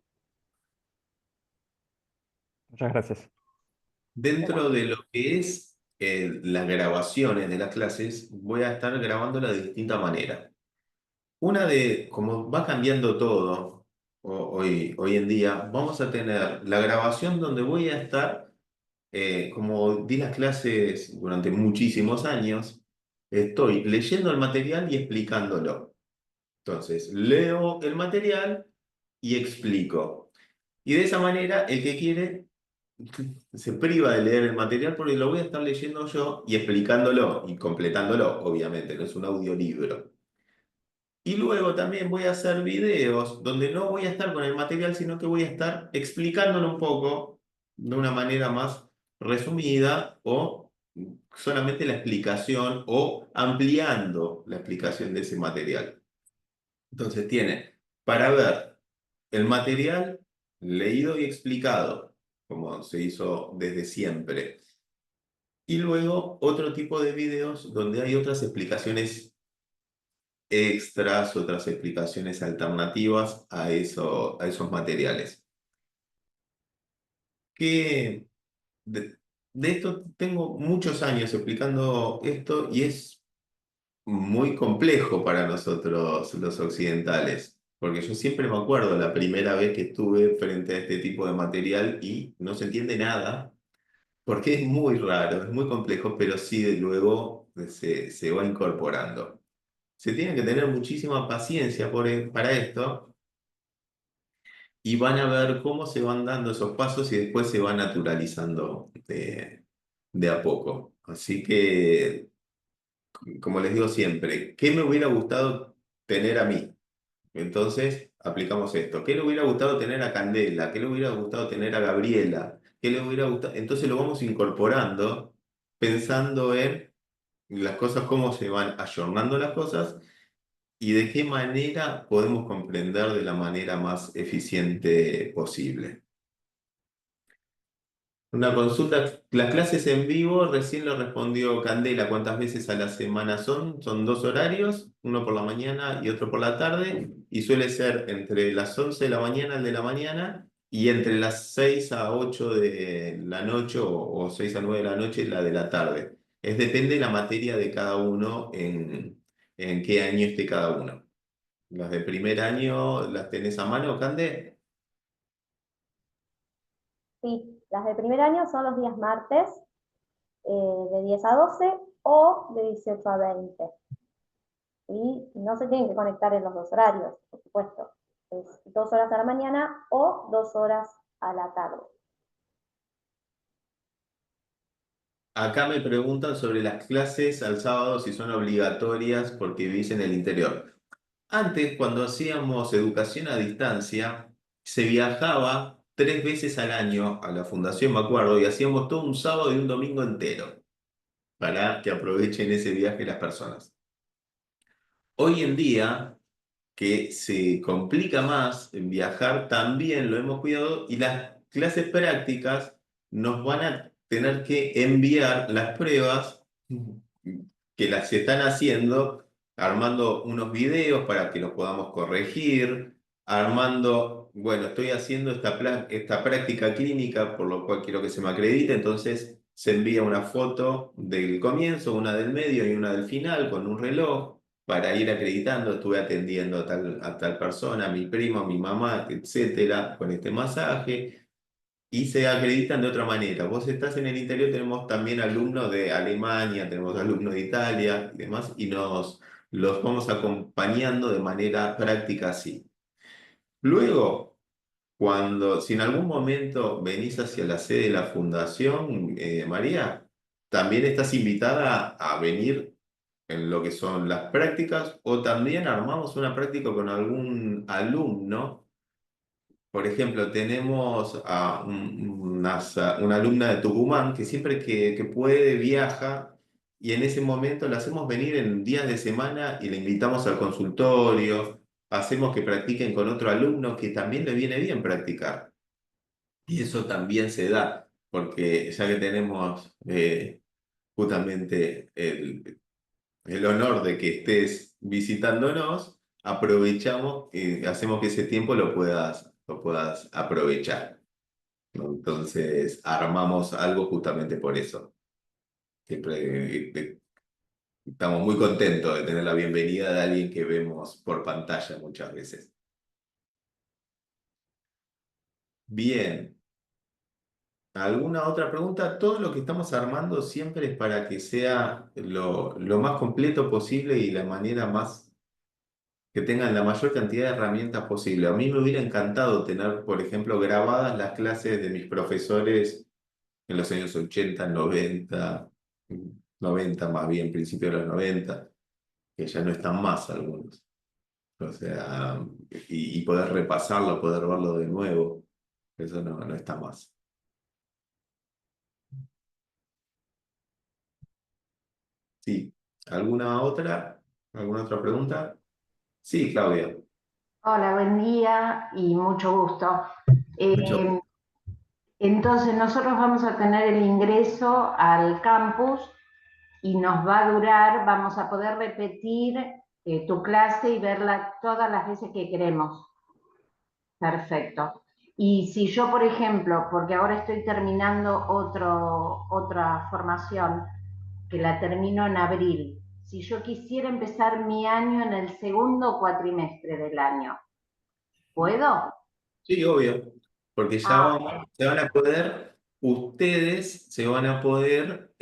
muchas gracias.
Dentro de lo que es las grabaciones de las clases, voy a estar grabándola de distinta manera. Una de, como va cambiando todo hoy en día, vamos a tener la grabación donde voy a estar, como di las clases durante muchísimos años, estoy leyendo el material y explicándolo. Entonces, leo el material y explico. Y de esa manera, el que quiere se priva de leer el material porque lo voy a estar leyendo yo y explicándolo y completándolo, obviamente, no es un audiolibro. Y luego también voy a hacer videos donde no voy a estar con el material, sino que voy a estar explicándolo un poco de una manera más resumida o solamente la explicación o ampliando la explicación de ese material. Entonces tiene para ver el material leído y explicado, como se hizo desde siempre. Y luego otro tipo de videos donde hay otras explicaciones extras, otras explicaciones alternativas a esos materiales. Que de esto tengo muchos años explicando esto y es muy complejo para nosotros los occidentales, porque yo siempre me acuerdo la primera vez que estuve frente a este tipo de material y no se entiende nada, porque es muy raro, es muy complejo, pero sí de luego se va incorporando. Se tiene que tener muchísima paciencia para esto y van a ver cómo se van dando esos pasos y después se va naturalizando de a poco. Así que, como les digo siempre, ¿qué me hubiera gustado tener a mí? Entonces, aplicamos esto. ¿Qué le hubiera gustado tener a Candela? ¿Qué le hubiera gustado tener a Gabriela? ¿Qué le hubiera gustado? Entonces lo vamos incorporando pensando en las cosas, cómo se van ayornando las cosas y de qué manera podemos comprender de la manera más eficiente posible. Una consulta, las clases en vivo, recién lo respondió Candela, ¿cuántas veces a la semana son? Son 2 horarios, uno por la mañana y otro por la tarde, y suele ser entre las 11 de la mañana, el de la mañana, y entre las 6 a 8 de la noche o 6 a 9 de la noche, la de la tarde. Depende de la materia de cada uno, en qué año esté cada uno. ¿Las de primer año las tenés a mano, Cande?
Sí, las de primer año son los días martes, de 10 a 12 o de 18 a 20. Y no se tienen que conectar en los dos horarios, por supuesto. Es 2 horas a la mañana o 2 horas a la tarde.
Acá me preguntan sobre las clases al sábado si son obligatorias porque vivís en el interior. Antes, cuando hacíamos educación a distancia, se viajaba 3 veces al año a la fundación, me acuerdo, y hacíamos todo un sábado y un domingo entero para que aprovechen ese viaje las personas. Hoy en día, que se complica más en viajar, también lo hemos cuidado y las clases prácticas nos van a tener que enviar las pruebas que las están haciendo, armando unos videos para que los podamos corregir, armando, bueno, estoy haciendo esta práctica clínica, por lo cual quiero que se me acredite, entonces se envía una foto del comienzo, una del medio y una del final con un reloj para ir acreditando, estuve atendiendo a tal persona, a mi primo, a mi mamá, etcétera, con este masaje, y se acreditan de otra manera. Vos estás en el interior, tenemos también alumnos de Alemania, tenemos alumnos de Italia y demás, y los vamos acompañando de manera práctica así. Luego, si en algún momento venís hacia la sede de la Fundación, María, también estás invitada a venir en lo que son las prácticas o también armamos una práctica con algún alumno. Por ejemplo, tenemos a una alumna de Tucumán que siempre que puede viaja y en ese momento la hacemos venir en días de semana y la invitamos al consultorio, hacemos que practiquen con otro alumno que también le viene bien practicar. Y eso también se da, porque ya que tenemos justamente el honor de que estés visitándonos, aprovechamos y hacemos que ese tiempo lo puedas aprovechar, ¿no? Entonces, armamos algo justamente por eso. Siempre estamos muy contentos de tener la bienvenida de alguien que vemos por pantalla muchas veces. Bien. ¿Alguna otra pregunta? Todo lo que estamos armando siempre es para que sea lo más completo posible y la manera más que tengan la mayor cantidad de herramientas posible. A mí me hubiera encantado tener, por ejemplo, grabadas las clases de mis profesores en los años 80, 90, 90 más bien, principio de los 90, que ya no están más algunos. O sea, y poder repasarlo, poder verlo de nuevo, eso no está más. Sí. ¿Alguna otra? ¿Alguna otra pregunta? Sí, Claudia.
Hola, buen día y mucho gusto.
Mucho
Eh,
gusto.
entonces, nosotros vamos a tener el ingreso al campus y nos va a durar, vamos a poder repetir tu clase y verla todas las veces que queremos. Perfecto. Y si yo, por ejemplo, porque ahora estoy terminando otra formación, que la termino en abril, si yo quisiera empezar mi año en el segundo cuatrimestre del año, ¿puedo?
Sí, obvio, porque
Ah,
se van a poder, ustedes se van a poder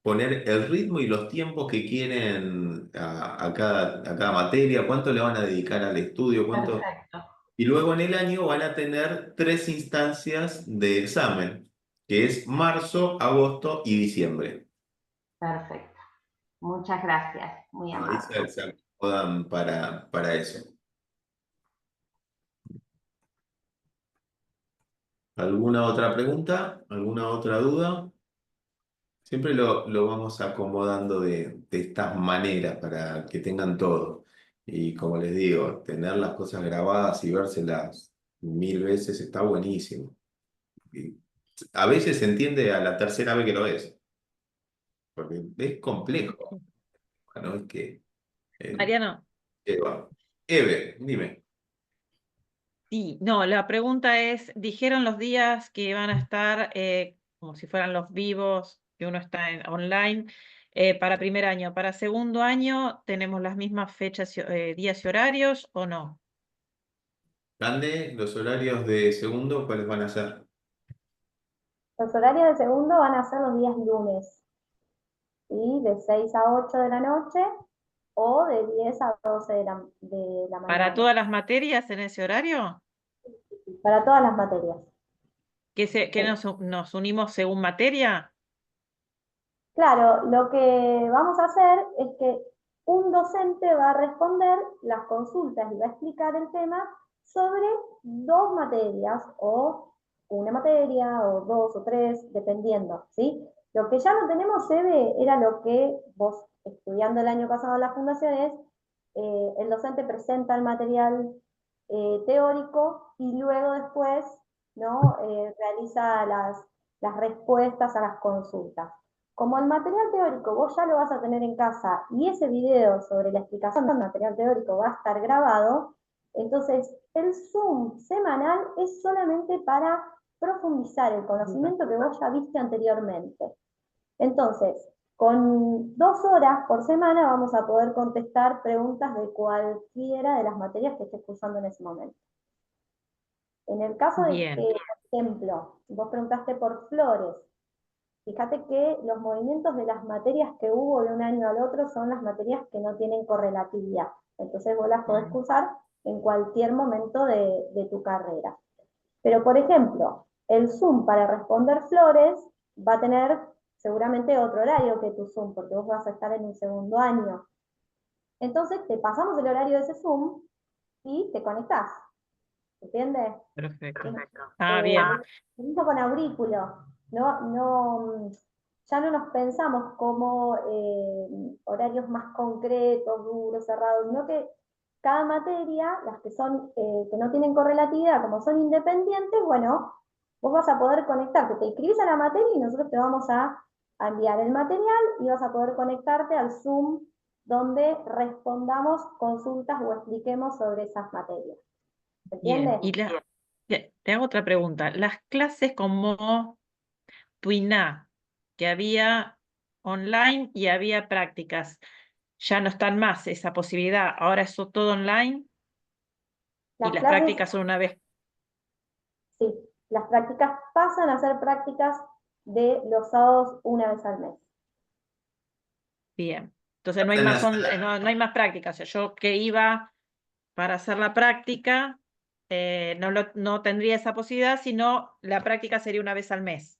poner el ritmo y los tiempos que quieren a cada materia, cuánto le van a dedicar al estudio, cuánto.
perfecto,
Y luego en el año van a tener 3 instancias de examen, que es marzo, agosto y diciembre.
perfecto. Muchas gracias, muy
Ahí
amable.
se acomodan para eso. ¿Alguna otra pregunta? ¿Alguna otra duda? Siempre lo vamos acomodando de estas maneras para que tengan todo. Y como les digo, tener las cosas grabadas y vérselas 1000 veces está buenísimo. Y a veces se entiende a la tercera vez que lo ves, porque es complejo. ¿No? Es que, eh,
Mariano,
va. Eve, dime.
sí, no, la pregunta es, dijeron los días que van a estar como si fueran los vivos, que uno está online, para primer año. ¿Para segundo año tenemos las mismas fechas, días y horarios o no?
Cande, los horarios de segundo, ¿cuáles van a ser?
Los horarios de segundo van a ser los días lunes, ¿sí? De 6 a 8 de la noche o de 10 a 12 de la
¿Para
mañana,
todas las materias en ese horario?
para todas las materias.
¿Que nos unimos según materia?
Claro, lo que vamos a hacer es que un docente va a responder las consultas y va a explicar el tema sobre dos materias o una materia o dos o tres, dependiendo, ¿sí? Lo que ya no tenemos, Eve, era lo que vos, estudiando el año pasado en la fundación, es el docente presenta el material teórico y luego después, ¿no? Realiza las respuestas a las consultas. Como el material teórico vos ya lo vas a tener en casa y ese video sobre la explicación del material teórico va a estar grabado, entonces el Zoom semanal es solamente para profundizar el conocimiento que vos ya viste anteriormente. Entonces, con 2 horas por semana vamos a poder contestar preguntas de cualquiera de las materias que estés cursando en ese momento. En el caso de
Bien,
que, por ejemplo, vos preguntaste por flores, fíjate que los movimientos de las materias que hubo de un año al otro son las materias que no tienen correlatividad. Entonces vos las podés cursar en cualquier momento de tu carrera. Pero, por ejemplo, el Zoom para responder flores va a tener seguramente otro horario que tu Zoom, porque vos vas a estar en un segundo año. Entonces te pasamos el horario de ese Zoom y te conectás. ¿Entiendes?
perfecto.
Perfecto.
Bien.
Listo con aurículo. Ya no nos pensamos como horarios más concretos, duros, cerrados, sino que cada materia, las que son, que no tienen correlatividad, como son independientes, bueno, vos vas a poder conectarte, te inscribís a la materia y nosotros te vamos a enviar el material y vas a poder conectarte al Zoom donde respondamos consultas o expliquemos sobre esas materias. ¿Se
Bien,
entiende?
te hago otra pregunta. Las clases como Tuiná, que había online y había prácticas, ya no están más esa posibilidad. Ahora es todo online y
Las
las
clases,
prácticas son una vez.
sí, las prácticas pasan a ser prácticas de los sábados una vez al mes.
Bien. Entonces no hay
En
más,
la
no hay más prácticas. O sea, yo que iba para hacer la práctica, no tendría esa posibilidad, sino la práctica sería una vez al mes.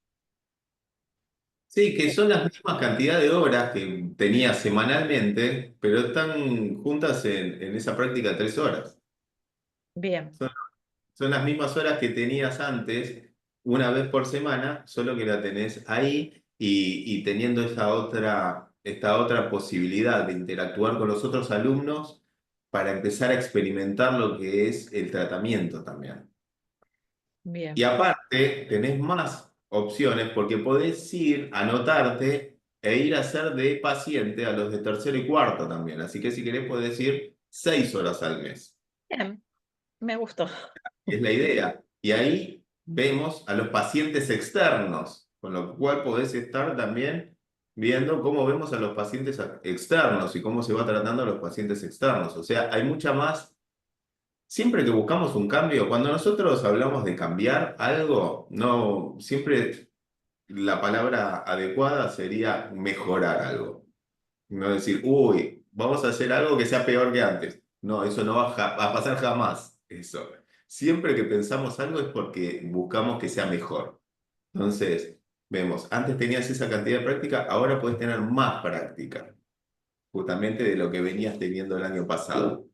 Sí, que son las mismas cantidad de horas que tenía semanalmente, pero están juntas en esa práctica de 3 horas.
Bien,
Son las mismas horas que tenías antes, una vez por semana, solo que la tenés ahí y teniendo esta otra posibilidad de interactuar con los otros alumnos para empezar a experimentar lo que es el tratamiento también. Y
bien.
aparte, tenés más opciones porque podés ir, anotarte e ir a ser de paciente a los de tercero y cuarto también. Así que si querés podés ir 6 horas al mes.
Bien, me gustó.
Es la idea. Y ahí vemos a los pacientes externos, con lo cual podés estar también viendo cómo vemos a los pacientes externos y cómo se va tratando a los pacientes externos. O sea, hay mucha más. Siempre que buscamos un cambio, cuando nosotros hablamos de cambiar algo, no, siempre la palabra adecuada sería mejorar algo. No decir, uy, vamos a hacer algo que sea peor que antes. No, eso no va a pasar jamás. Eso. Siempre que pensamos algo es porque buscamos que sea mejor. Entonces, vemos, antes tenías esa cantidad de práctica, ahora puedes tener más práctica, justamente de lo que venías teniendo el año pasado.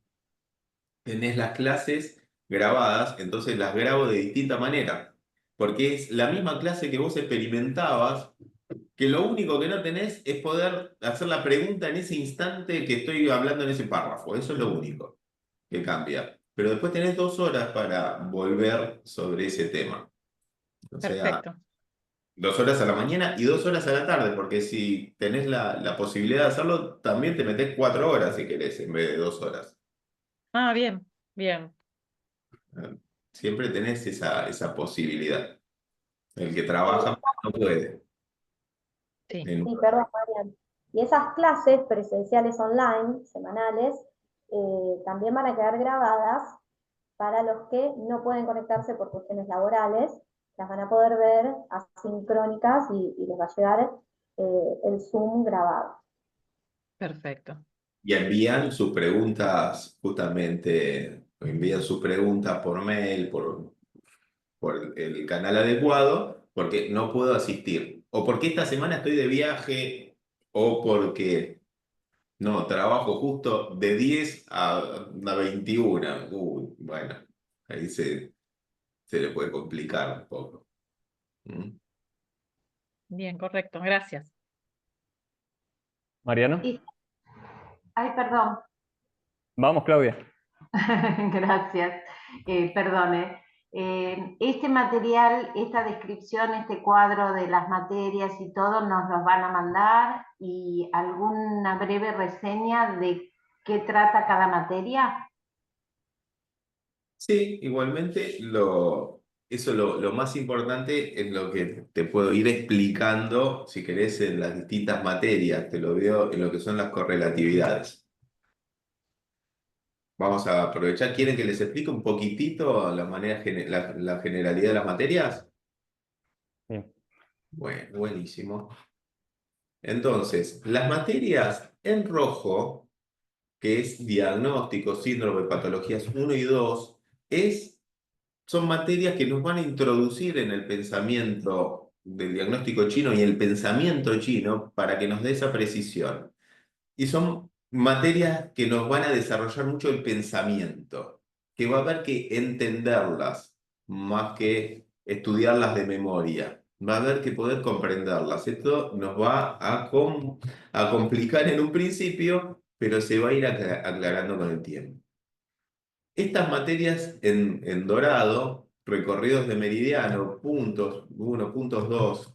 Tenés las clases grabadas, entonces las grabo de distinta manera, porque es la misma clase que vos experimentabas, que lo único que no tenés es poder hacer la pregunta en ese instante que estoy hablando en ese párrafo. Eso es lo único que cambia. Pero después tenés 2 horas para volver sobre ese tema. O sea,
Perfecto.
2 horas a la mañana y 2 horas a la tarde, porque si tenés la posibilidad de hacerlo, también te metés 4 horas si querés, en vez de 2 horas.
Ah, bien, bien.
Siempre tenés esa posibilidad. El que trabaja no puede.
Sí.
Sí, perdón, Marian. Y esas clases presenciales online, semanales, también van a quedar grabadas para los que no pueden conectarse por cuestiones laborales. Las van a poder ver asincrónicas y les va a llegar el Zoom grabado.
Perfecto.
Y envían sus preguntas, justamente, envían sus preguntas por mail, por el canal adecuado, porque no puedo asistir. O porque esta semana estoy de viaje, o porque no, trabajo justo de 10 a 21. Uy, bueno, ahí se le puede complicar un poco. ¿Mm?
Bien, correcto. Gracias.
Mariano.
Ay, perdón.
Vamos, Claudia.
Gracias. Perdone. Este material, esta descripción, este cuadro de las materias y todo, nos los van a mandar y alguna breve reseña de qué trata cada materia.
Sí, igualmente lo más importante es lo que te puedo ir explicando, si querés, en las distintas materias. Te lo veo en lo que son las correlatividades. Vamos a aprovechar. ¿Quieren que les explique un poquitito la manera, la generalidad de las materias?
Bien.
Bueno, buenísimo. Entonces, las materias en rojo, que es diagnóstico, síndrome, patologías 1 y 2, son materias que nos van a introducir en el pensamiento del diagnóstico chino y el pensamiento chino para que nos dé esa precisión. Y son materias que nos van a desarrollar mucho el pensamiento, que va a haber que entenderlas más que estudiarlas de memoria. Va a haber que poder comprenderlas. Esto nos va a complicar en un principio, pero se va a ir aclarando con el tiempo. Estas materias en dorado, recorridos de meridiano, puntos 1, puntos 2,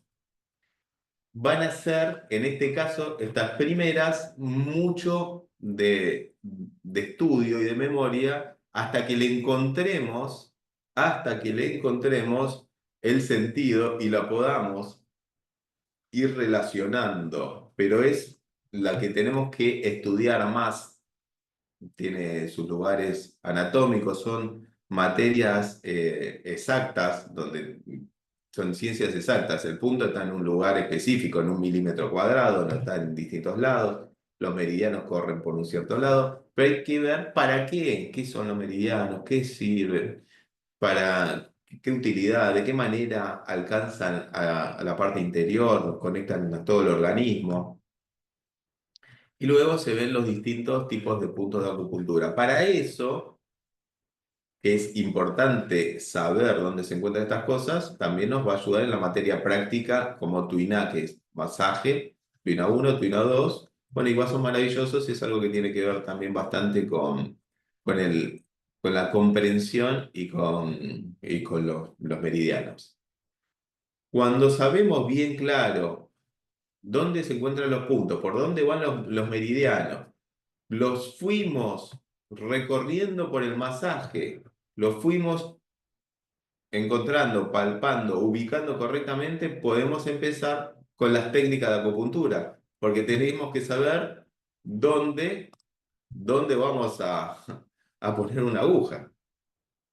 van a ser, en este caso, estas primeras, mucho de estudio y de memoria hasta que le encontremos el sentido y la podamos ir relacionando, pero es la que tenemos que estudiar más. Tiene sus lugares anatómicos, son materias exactas, donde son ciencias exactas. El punto está en un lugar específico, en un milímetro cuadrado, no está en distintos lados. Los meridianos corren por un cierto lado, pero hay que ver para qué son los meridianos, qué sirven, para qué utilidad, de qué manera alcanzan a la parte interior, conectan a todo el organismo. Y luego se ven los distintos tipos de puntos de acupuntura. Para eso, que es importante saber dónde se encuentran estas cosas, también nos va a ayudar en la materia práctica como Tuiná, que es masaje, Tuiná 1, Tuiná 2. Bueno, igual son maravillosos y es algo que tiene que ver también bastante con la comprensión y con los meridianos. Cuando sabemos bien claro dónde se encuentran los puntos, por dónde van los meridianos. Los fuimos recorriendo por el masaje, los fuimos encontrando, palpando, ubicando correctamente, podemos empezar con las técnicas de acupuntura, porque tenemos que saber dónde vamos a poner una aguja.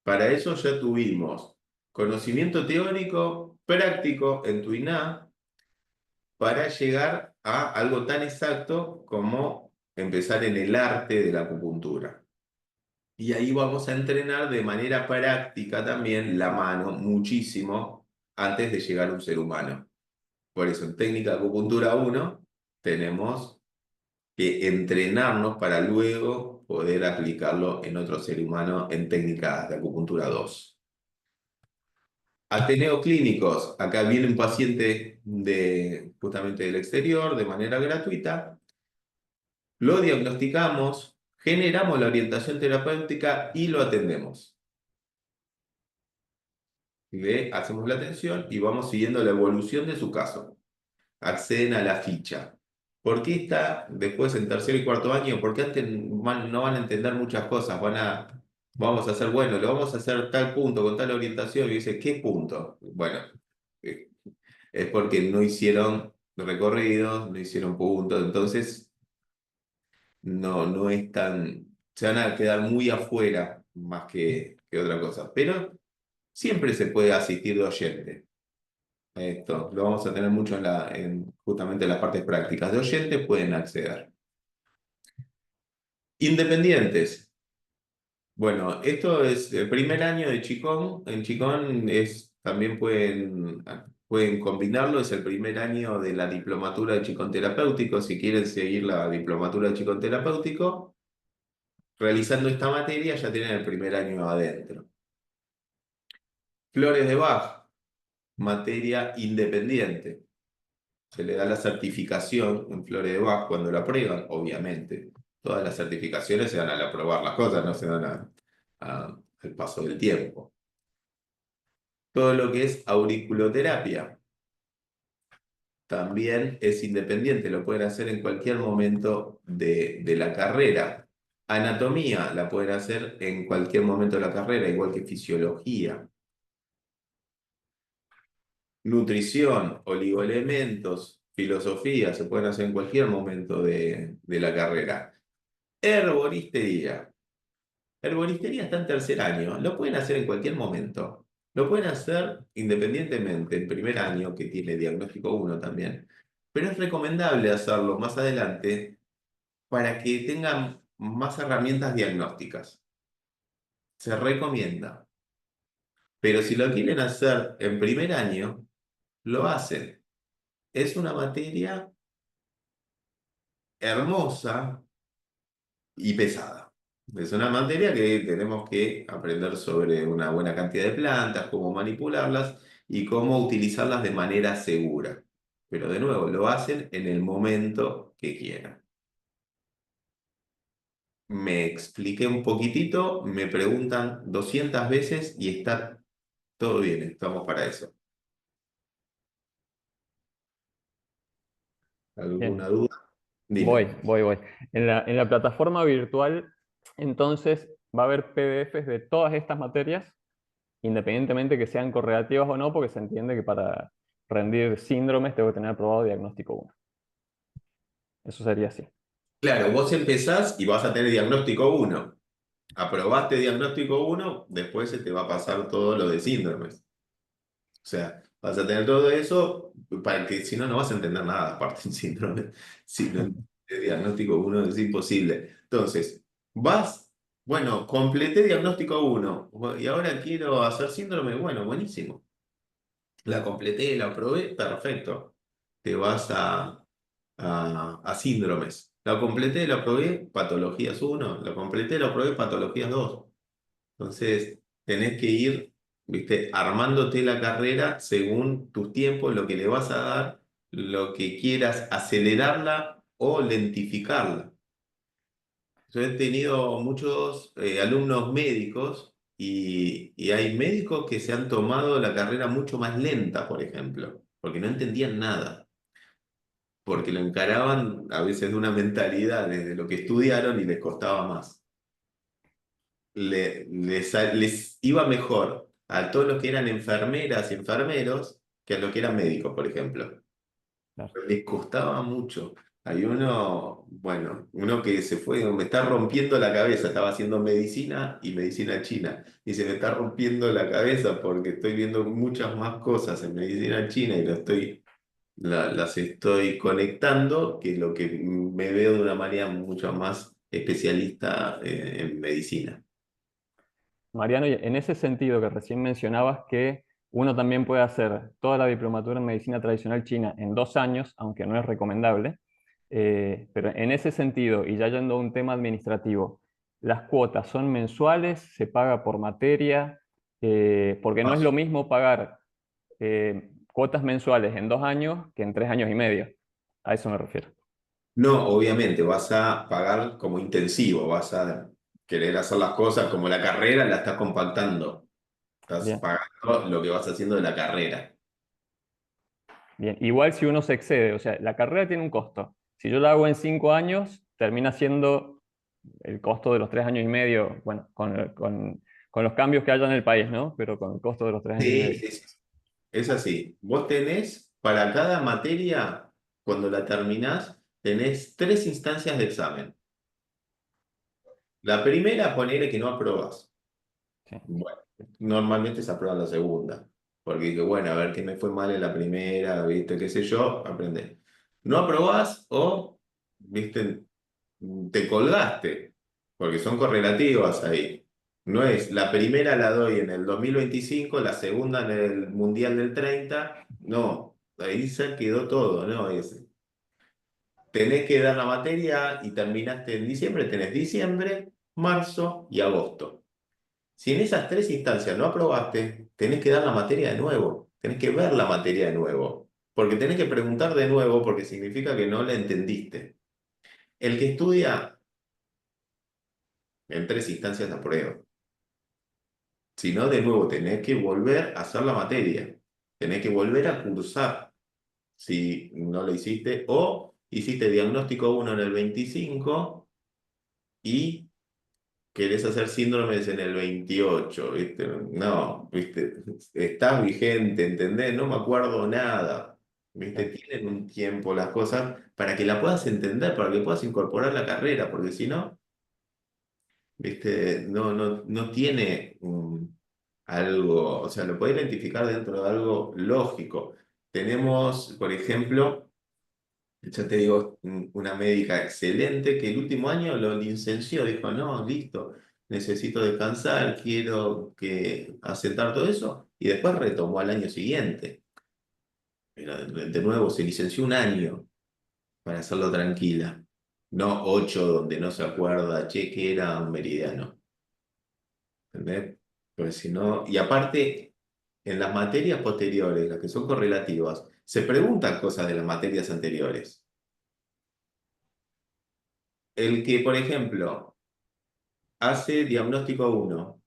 Para eso ya tuvimos conocimiento teórico, práctico en tu INA, para llegar a algo tan exacto como empezar en el arte de la acupuntura. Y ahí vamos a entrenar de manera práctica también la mano muchísimo antes de llegar a un ser humano. Por eso en técnica de acupuntura 1 tenemos que entrenarnos para luego poder aplicarlo en otro ser humano en técnica de acupuntura 2. Ateneo clínicos, acá viene un paciente justamente del exterior de manera gratuita, lo diagnosticamos, generamos la orientación terapéutica y lo atendemos. Le hacemos la atención y vamos siguiendo la evolución de su caso. Acceden a la ficha. ¿Por qué está después en tercer y cuarto año? Porque antes no van a entender muchas cosas, vamos a hacer, bueno, lo vamos a hacer tal punto, con tal orientación, y dice, ¿qué punto? Bueno, es porque no hicieron recorridos, no hicieron puntos, entonces no es tan, se van a quedar muy afuera más que otra cosa, pero siempre se puede asistir de oyente. Esto lo vamos a tener mucho justamente en las partes prácticas. De oyentes pueden acceder. Independientes. Bueno, esto es el primer año de Qigong. En Qigong también pueden combinarlo. Es el primer año de la diplomatura de Qigong terapéutico. Si quieren seguir la diplomatura de Qigong terapéutico, realizando esta materia ya tienen el primer año adentro. Flores de Bach, materia independiente. Se le da la certificación en Flores de Bach cuando la aprueban, obviamente. Todas las certificaciones se dan al aprobar las cosas, no se dan al paso del tiempo. Todo lo que es auriculoterapia también es independiente, lo pueden hacer en cualquier momento de la carrera. Anatomía la pueden hacer en cualquier momento de la carrera, igual que fisiología. Nutrición, oligoelementos, filosofía, se pueden hacer en cualquier momento de la carrera. Herboristería. Herboristería está en tercer año, lo pueden hacer en cualquier momento. Lo pueden hacer independientemente en primer año, que tiene diagnóstico 1 también. Pero es recomendable hacerlo más adelante para que tengan más herramientas diagnósticas. Se recomienda. Pero si lo quieren hacer en primer año, lo hacen. Es una materia hermosa y pesada. Es una materia que tenemos que aprender sobre una buena cantidad de plantas, cómo manipularlas y cómo utilizarlas de manera segura. Pero de nuevo, lo hacen en el momento que quieran. Me expliqué un poquitito, me preguntan 200 veces y está todo bien, estamos para eso.
Bien.
¿Alguna duda? Dime.
Voy. En la plataforma virtual, entonces, va a haber PDFs de todas estas materias, independientemente que sean correlativas o no, porque se entiende que para rendir síndromes tengo que tener aprobado diagnóstico 1. Eso sería así.
Claro, vos empezás y vas a tener diagnóstico 1. Aprobaste diagnóstico 1, después se te va a pasar todo lo de síndromes. O sea, vas a tener todo eso, para que si no, no vas a entender nada, aparte del síndrome. Si no entiendes diagnóstico 1 es imposible. Entonces, bueno, completé diagnóstico 1 y ahora quiero hacer síndrome, bueno, buenísimo. La completé, la aprobé, perfecto. Te vas a síndromes. La completé, la aprobé, patologías 1. La completé, la aprobé, patologías 2. Entonces, tenés que ir, ¿viste? Armándote la carrera según tus tiempos, lo que le vas a dar, lo que quieras acelerarla o lentificarla. Yo he tenido muchos alumnos médicos y hay médicos que se han tomado la carrera mucho más lenta, por ejemplo, porque no entendían nada. porque lo encaraban a veces de una mentalidad desde lo que estudiaron y les costaba más. Les iba mejor a todos los que eran enfermeras y enfermeros que a los que eran médicos, por ejemplo.
Claro.
Les costaba mucho. Hay uno, bueno, uno que se fue, me está rompiendo la cabeza, estaba haciendo medicina y medicina china, y se me está rompiendo la cabeza porque estoy viendo muchas más cosas en medicina china y las estoy conectando que lo que me veo de una manera mucho más especialista en medicina.
Mariano, y en ese sentido que recién mencionabas que uno también puede hacer toda la diplomatura en medicina tradicional china en 2 años, aunque no es recomendable, pero en ese sentido, y ya yendo a un tema administrativo, ¿las cuotas son mensuales? ¿Se paga por materia? Porque no es lo mismo pagar cuotas mensuales en 2 años que en 3 años y medio. A eso me refiero.
No, obviamente, vas a pagar como intensivo, vas a querer hacer las cosas como la carrera, la estás compactando. Estás
Bien.
pagando lo que vas haciendo de la carrera.
Bien, igual si uno se excede, o sea, la carrera tiene un costo. Si yo la hago en 5 años, termina siendo el costo de los 3 años y medio, bueno, con los cambios que haya en el país, ¿no? Pero con el costo de los 3 años y
Sí,
medio.
sí, sí. Es así. Vos tenés, para cada materia, cuando la terminás, tenés 3 instancias de examen. La primera, ponele que no aprobás.
Sí,
Bueno, normalmente se aprueba la segunda. Porque dije, bueno, a ver qué me fue mal en la primera, viste, qué sé yo, aprendés. No aprobás o, viste, te colgaste, porque son correlativas ahí. No es, la primera la doy en el 2025, la segunda en el Mundial del 30, no, ahí se quedó todo, ¿no? Tenés que dar la materia y terminaste en diciembre, tenés diciembre, marzo y agosto. Si en esas 3 instancias no aprobaste, tenés que dar la materia de nuevo, tenés que ver la materia de nuevo, porque tenés que preguntar de nuevo porque significa que no la entendiste. El que estudia en 3 instancias la prueba. Si no, de nuevo, tenés que volver a hacer la materia. Tenés que volver a cursar si no lo hiciste. O hiciste diagnóstico 1 en el 25 y querés hacer síndromes en el 28, ¿viste? No, ¿viste? Estás vigente, ¿entendés? No me acuerdo nada. ¿Viste?
claro.
Tienen un tiempo las cosas para que la puedas entender, para que puedas incorporar la carrera, porque si no... ¿Viste? No tiene algo, o sea, lo puede identificar dentro de algo lógico. Tenemos, por ejemplo, ya te digo, una médica excelente que el último año lo licenció, dijo, no, listo, necesito descansar, quiero asentar todo eso, y después retomó al año siguiente. Pero de nuevo, se licenció un año para hacerlo tranquila, no 8 donde no se acuerda, che, que era un meridiano. ¿Entendés? Porque si no, y aparte, en las materias posteriores, las que son correlativas, se preguntan cosas de las materias anteriores. El que, por ejemplo, hace diagnóstico 1,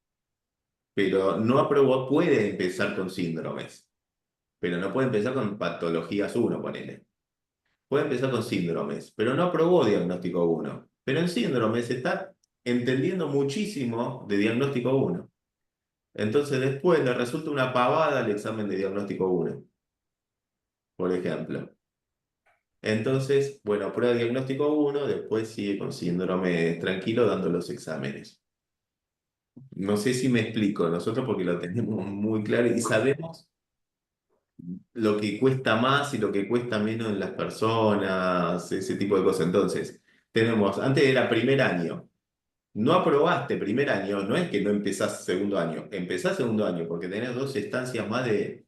pero no aprobó, puede empezar con síndromes, pero no puede empezar con patologías 1, ponele. Puede empezar con síndromes, pero no aprobó diagnóstico 1. Pero en síndromes está entendiendo muchísimo de diagnóstico 1. Entonces después le resulta una pavada el examen de diagnóstico 1, por ejemplo. Entonces, bueno, prueba diagnóstico 1, después sigue con síndrome tranquilo dando los exámenes. No sé si me explico, nosotros porque lo tenemos muy claro y sabemos lo que cuesta más y lo que cuesta menos en las personas, ese tipo de cosas. Entonces, tenemos, antes era primer año, no aprobaste primer año, no es que no empezás segundo año, empezás segundo año porque tenés 2 instancias más de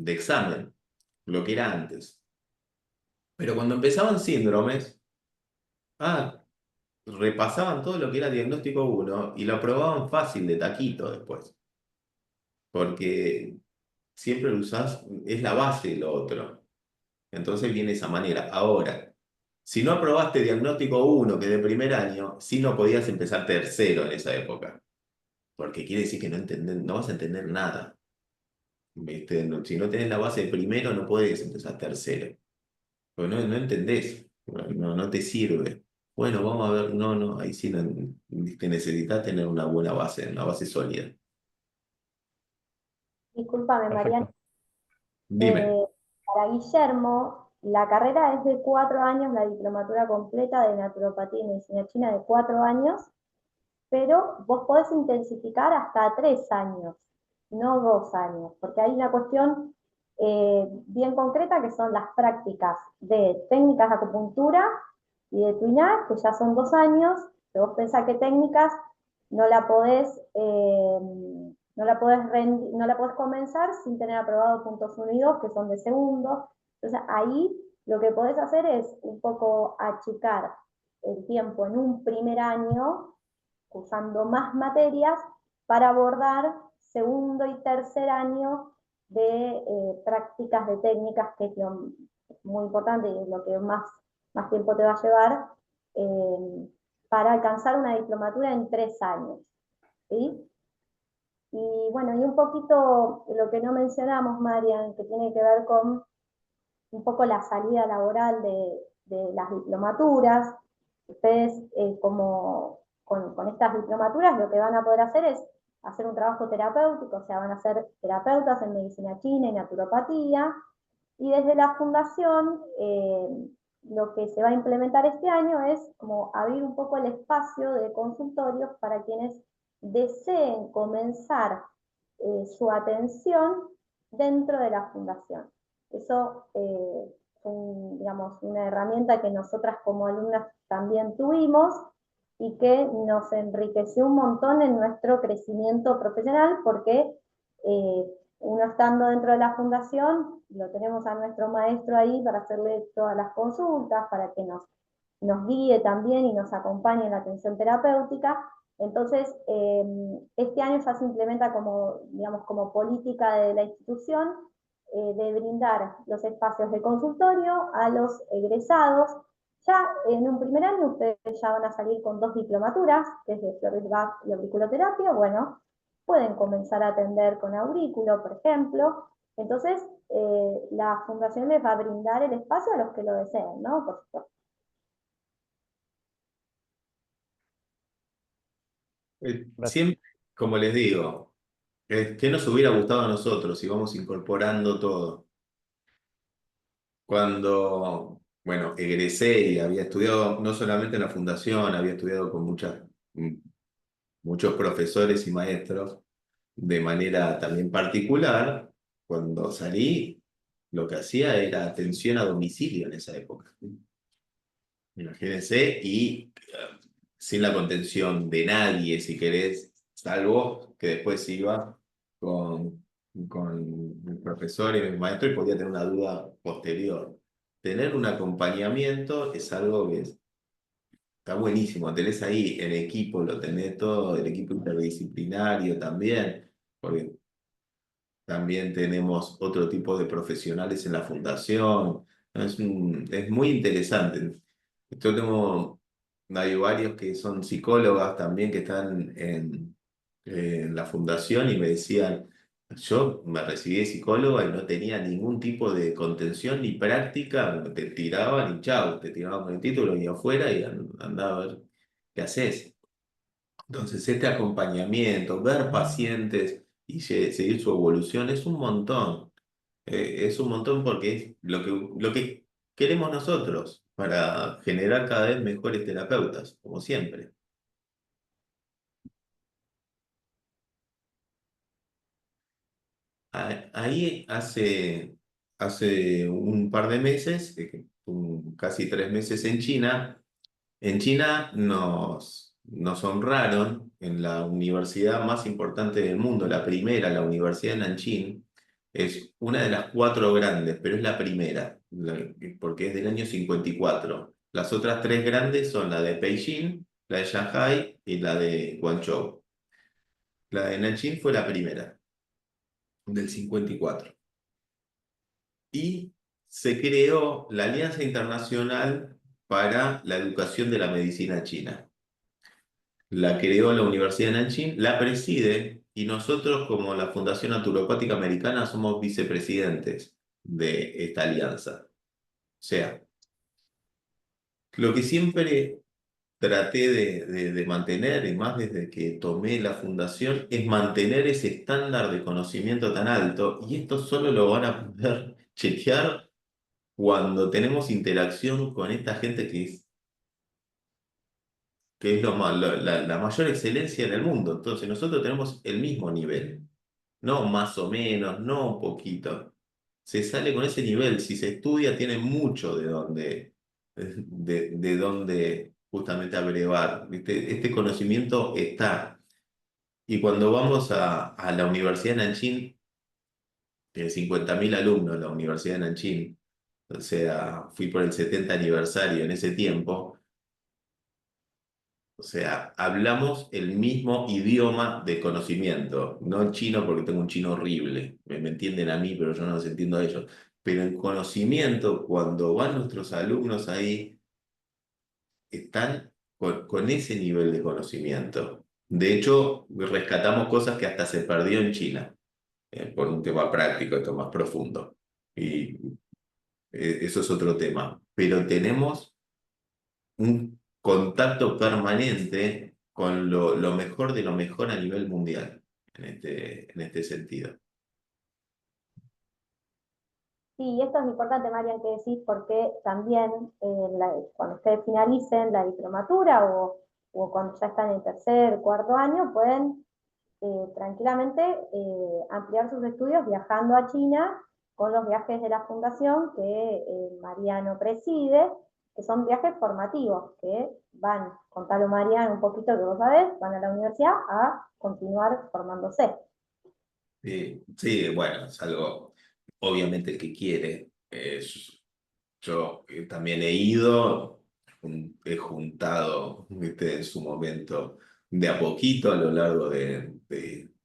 examen, lo que era antes. Pero cuando empezaban síndromes, ah, repasaban todo lo que era diagnóstico 1 y lo aprobaban fácil, de taquito después, porque siempre lo usás, es la base de lo otro. Entonces viene esa manera. Ahora, si no aprobaste diagnóstico 1, que de primer año, sí no podías empezar tercero en esa época, porque quiere decir que no vas a entender nada. ¿Viste? Si no tenés la base de primero, no puedes empezar tercero. Porque no entendés, no te sirve. Bueno, vamos a ver, no, ahí sí te necesitas tener una base sólida.
Discúlpame, Mariana.
Perfecto.
Dime.
Para Guillermo, la carrera es de 4 años, la diplomatura completa de naturopatía y medicina china de 4 años, pero vos podés intensificar hasta 3 años, no 2 años, porque hay una cuestión bien concreta que son las prácticas de técnicas de acupuntura y de tuinar, que ya son 2 años, que vos pensás que técnicas no la podés, no la podés comenzar sin tener aprobado puntos 1 y 2, que son de segundo. Entonces ahí lo que podés hacer es un poco achicar el tiempo en un primer año, usando más materias, para abordar segundo y tercer año de prácticas de técnicas, que es lo muy importante y es lo que más tiempo te va a llevar, para alcanzar una diplomatura en 3 años. ¿Sí? Y bueno, y un poquito lo que no mencionamos, Marian, que tiene que ver con un poco la salida laboral de las diplomaturas. Ustedes, como con estas diplomaturas, lo que van a poder hacer es hacer un trabajo terapéutico, o sea, van a ser terapeutas en medicina china y naturopatía, y desde la fundación lo que se va a implementar este año es como abrir un poco el espacio de consultorios para quienes deseen comenzar su atención dentro de la fundación. Eso fue digamos, una herramienta que nosotras como alumnas también tuvimos y que nos enriqueció un montón en nuestro crecimiento profesional, porque uno estando dentro de la fundación, lo tenemos a nuestro maestro ahí para hacerle todas las consultas, para que nos guíe también y nos acompañe en la atención terapéutica. Entonces, este año ya se implementa como, digamos, como política de la institución, de brindar los espacios de consultorio a los egresados. Ya en un primer año ustedes ya van a salir con 2 diplomaturas, que es de Florisbach y auriculoterapia. Bueno, pueden comenzar a atender con aurículo, por ejemplo. Entonces, la fundación les va a brindar el espacio a los que lo deseen, ¿no? Por supuesto.
Gracias.
Siempre, como les digo, ¿qué nos hubiera gustado a nosotros si vamos incorporando todo? Cuando, bueno, egresé y había estudiado no solamente en la fundación, había estudiado con muchos profesores y maestros de manera también particular. Cuando salí, lo que hacía era atención a domicilio en esa época. Imagínense, y sin la contención de nadie, si querés, salvo que después iba con mi profesor y mi maestro y podía tener una duda posterior. Tener un acompañamiento es algo que está buenísimo. Tenés ahí el equipo, lo tenés todo, el equipo interdisciplinario también, porque también tenemos otro tipo de profesionales en la fundación. Es muy interesante. Yo tengo, hay varios que son psicólogas también que están en la fundación y me decían, yo me recibí de psicóloga y no tenía ningún tipo de contención ni práctica, te tiraban y chau, te tiraban con el título y afuera y andaba a ver qué haces. Entonces, este acompañamiento, ver pacientes y seguir su evolución es un montón. Es un montón porque es lo que queremos nosotros para generar cada vez mejores terapeutas, como siempre. Ahí hace un par de meses, casi 3 meses en China nos honraron en la universidad más importante del mundo, la primera, la Universidad de Nanjing. Es una de las 4 grandes, pero es la primera, porque es del año 54. Las otras 3 grandes son la de Beijing, la de Shanghai y la de Guangzhou. La de Nanjing fue la primera, del 54. Y se creó la Alianza Internacional para la Educación de la Medicina China. La creó la Universidad de Nanjing, la preside, y nosotros, como la Fundación Naturopática Americana, somos vicepresidentes de esta alianza. sea, lo que siempre traté de mantener, y más desde que tomé la fundación, es mantener ese estándar de conocimiento tan alto, y esto solo lo van a poder chequear cuando tenemos interacción con esta gente que es la mayor excelencia en el mundo. Entonces, nosotros tenemos el mismo nivel, no más o menos, no un poquito. Se sale con ese nivel, si se estudia, tiene mucho de dónde justamente abrevar. ¿Viste? Este conocimiento está. Y cuando vamos a la Universidad de Nanjing, tiene 50.000 alumnos la Universidad de Nanjing, o sea, fui por el 70 aniversario en ese tiempo. O sea, hablamos el mismo idioma de conocimiento, no en chino porque tengo un chino horrible, me entienden a mí, pero yo no los entiendo a ellos. Pero en conocimiento, cuando van nuestros alumnos ahí, están con ese nivel de conocimiento. De hecho, rescatamos cosas que hasta se perdió en China, por un tema práctico, esto más profundo. Y eso es otro tema. Pero tenemos un contacto permanente con lo mejor de lo mejor a nivel mundial en este sentido.
Sí, y esto es importante, Marian, que decís, porque también cuando ustedes finalicen la diplomatura o cuando ya están en tercer, cuarto año, pueden tranquilamente ampliar sus estudios viajando a China con los viajes de la fundación que Mariano preside, que son viajes formativos, que van, contalo Mariano un poquito que vos sabés, van a la universidad a continuar formándose.
Sí, sí, bueno, es algo, obviamente el que quiere. Yo también he ido, he juntado, ¿viste? En su momento, de a poquito a lo largo de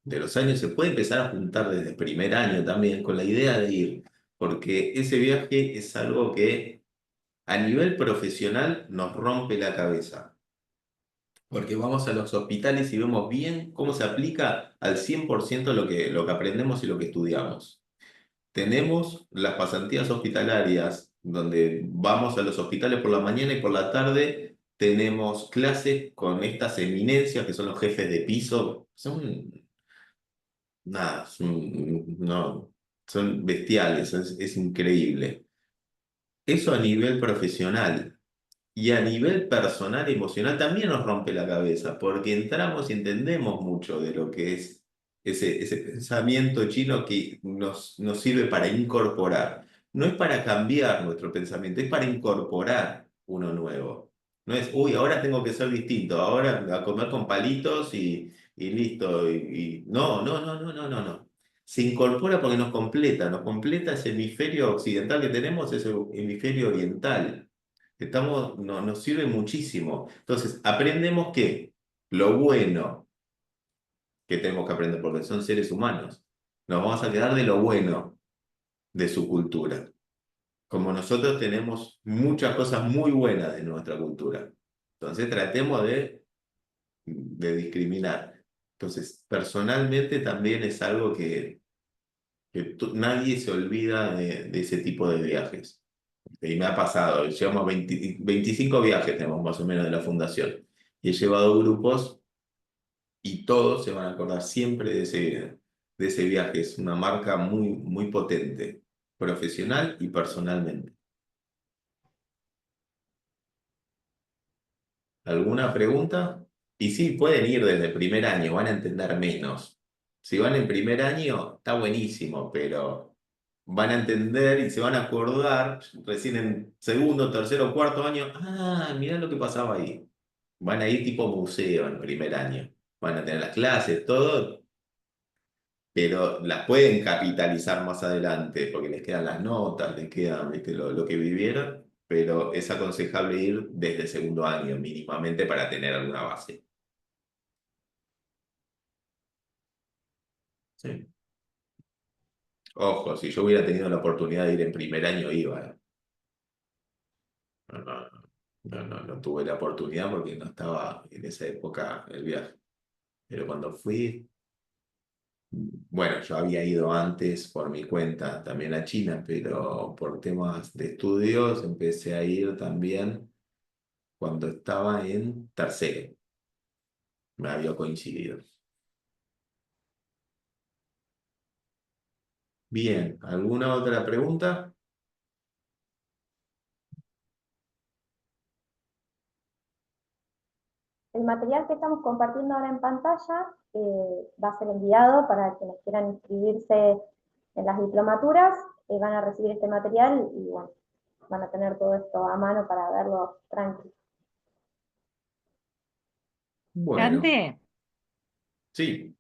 los años. Se puede empezar a juntar desde el primer año también con la idea de ir, porque ese viaje es algo que a nivel profesional nos rompe la cabeza. Porque vamos a los hospitales y vemos bien cómo se aplica al 100% lo que aprendemos y lo que estudiamos. Tenemos las pasantías hospitalarias, donde vamos a los hospitales por la mañana y por la tarde tenemos clases con estas eminencias que son los jefes de piso. Son, nada, no, son bestiales, es increíble. Eso a nivel profesional. Y a nivel personal y emocional también nos rompe la cabeza, porque entramos y entendemos mucho de lo que es ese pensamiento chino que nos sirve para incorporar. No es para cambiar nuestro pensamiento, es para incorporar uno nuevo. No es, uy, ahora tengo que ser distinto, ahora a comer con palitos y listo. No, no, no, no, no, no, no. Se incorpora porque nos completa ese hemisferio occidental que tenemos, ese hemisferio oriental. Nos sirve muchísimo. Entonces, aprendemos que lo bueno que tenemos que aprender, porque son seres humanos, nos vamos a quedar de lo bueno de su cultura. Como nosotros tenemos muchas cosas muy buenas de nuestra cultura. Entonces, tratemos de discriminar. Entonces, personalmente también es algo que nadie se olvida de ese tipo de viajes. Y me ha pasado, llevamos 25 viajes, tenemos más o menos de la fundación. Y he llevado grupos y todos se van a acordar siempre de ese viaje. Es una marca muy, muy potente, profesional y personalmente. ¿Alguna pregunta? Y sí, pueden ir desde el primer año, van a entender menos. Si van en primer año, está buenísimo, pero van a entender y se van a acordar recién en segundo, tercero, cuarto año. Ah, mirá lo que pasaba ahí. Van a ir tipo museo en primer año. Van a tener las clases, todo, pero las pueden capitalizar más adelante porque les quedan las notas, les quedan, ¿viste? Lo que vivieron, pero es aconsejable ir desde el segundo año mínimamente para tener alguna base. Sí. Ojo, si yo hubiera tenido la oportunidad de ir en primer año, iba. No, no, no tuve la oportunidad porque no estaba en esa época el viaje. Pero cuando fui, Bueno, yo había ido antes por mi cuenta también a China, pero por temas de estudios empecé a ir también cuando estaba en tercero. Me había coincidido. Bien, ¿alguna otra pregunta?
El material que estamos compartiendo ahora en pantalla va a ser enviado para quienes quieran inscribirse en las diplomaturas, van a recibir este material y bueno, van a tener todo esto a mano para verlo tranquilo.
Bueno,
Cande,
sí,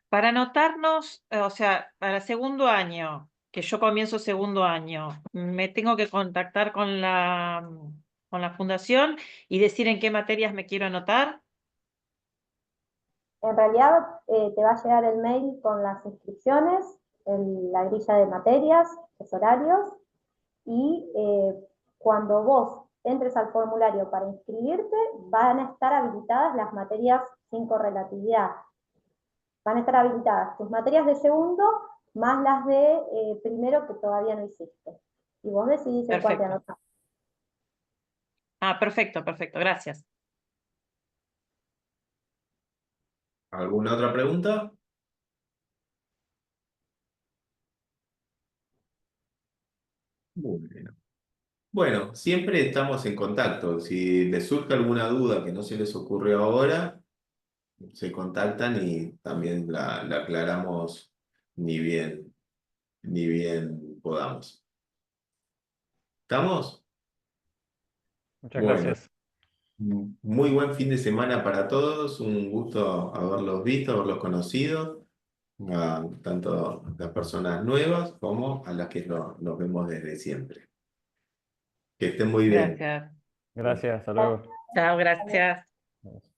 para anotarnos, o sea, para segundo año, que yo comienzo segundo año, me tengo que contactar con la fundación y decir en qué materias me quiero anotar.
En realidad te va a llegar el mail con las inscripciones, la grilla de materias, los horarios, y cuando vos entres al formulario para inscribirte, van a estar habilitadas las materias sin correlatividad. Van a estar habilitadas tus materias de segundo más las de primero que todavía no hiciste. Y vos decidís en cuál te
Perfecto.
anotás.
Ah, perfecto, perfecto, gracias.
¿alguna otra pregunta? Bueno. Bueno, siempre estamos en contacto. Si les surge alguna duda que no se les ocurrió ahora, se contactan y también la aclaramos ni bien podamos. ¿Estamos?
Muchas
Bueno,
gracias.
muy buen fin de semana para todos. Un gusto haberlos visto, haberlos conocido, tanto las personas nuevas como a las que nos vemos desde siempre. Que estén muy bien.
Gracias.
Gracias, hasta luego.
Chao, gracias.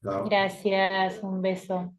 Chao.
Gracias, un beso.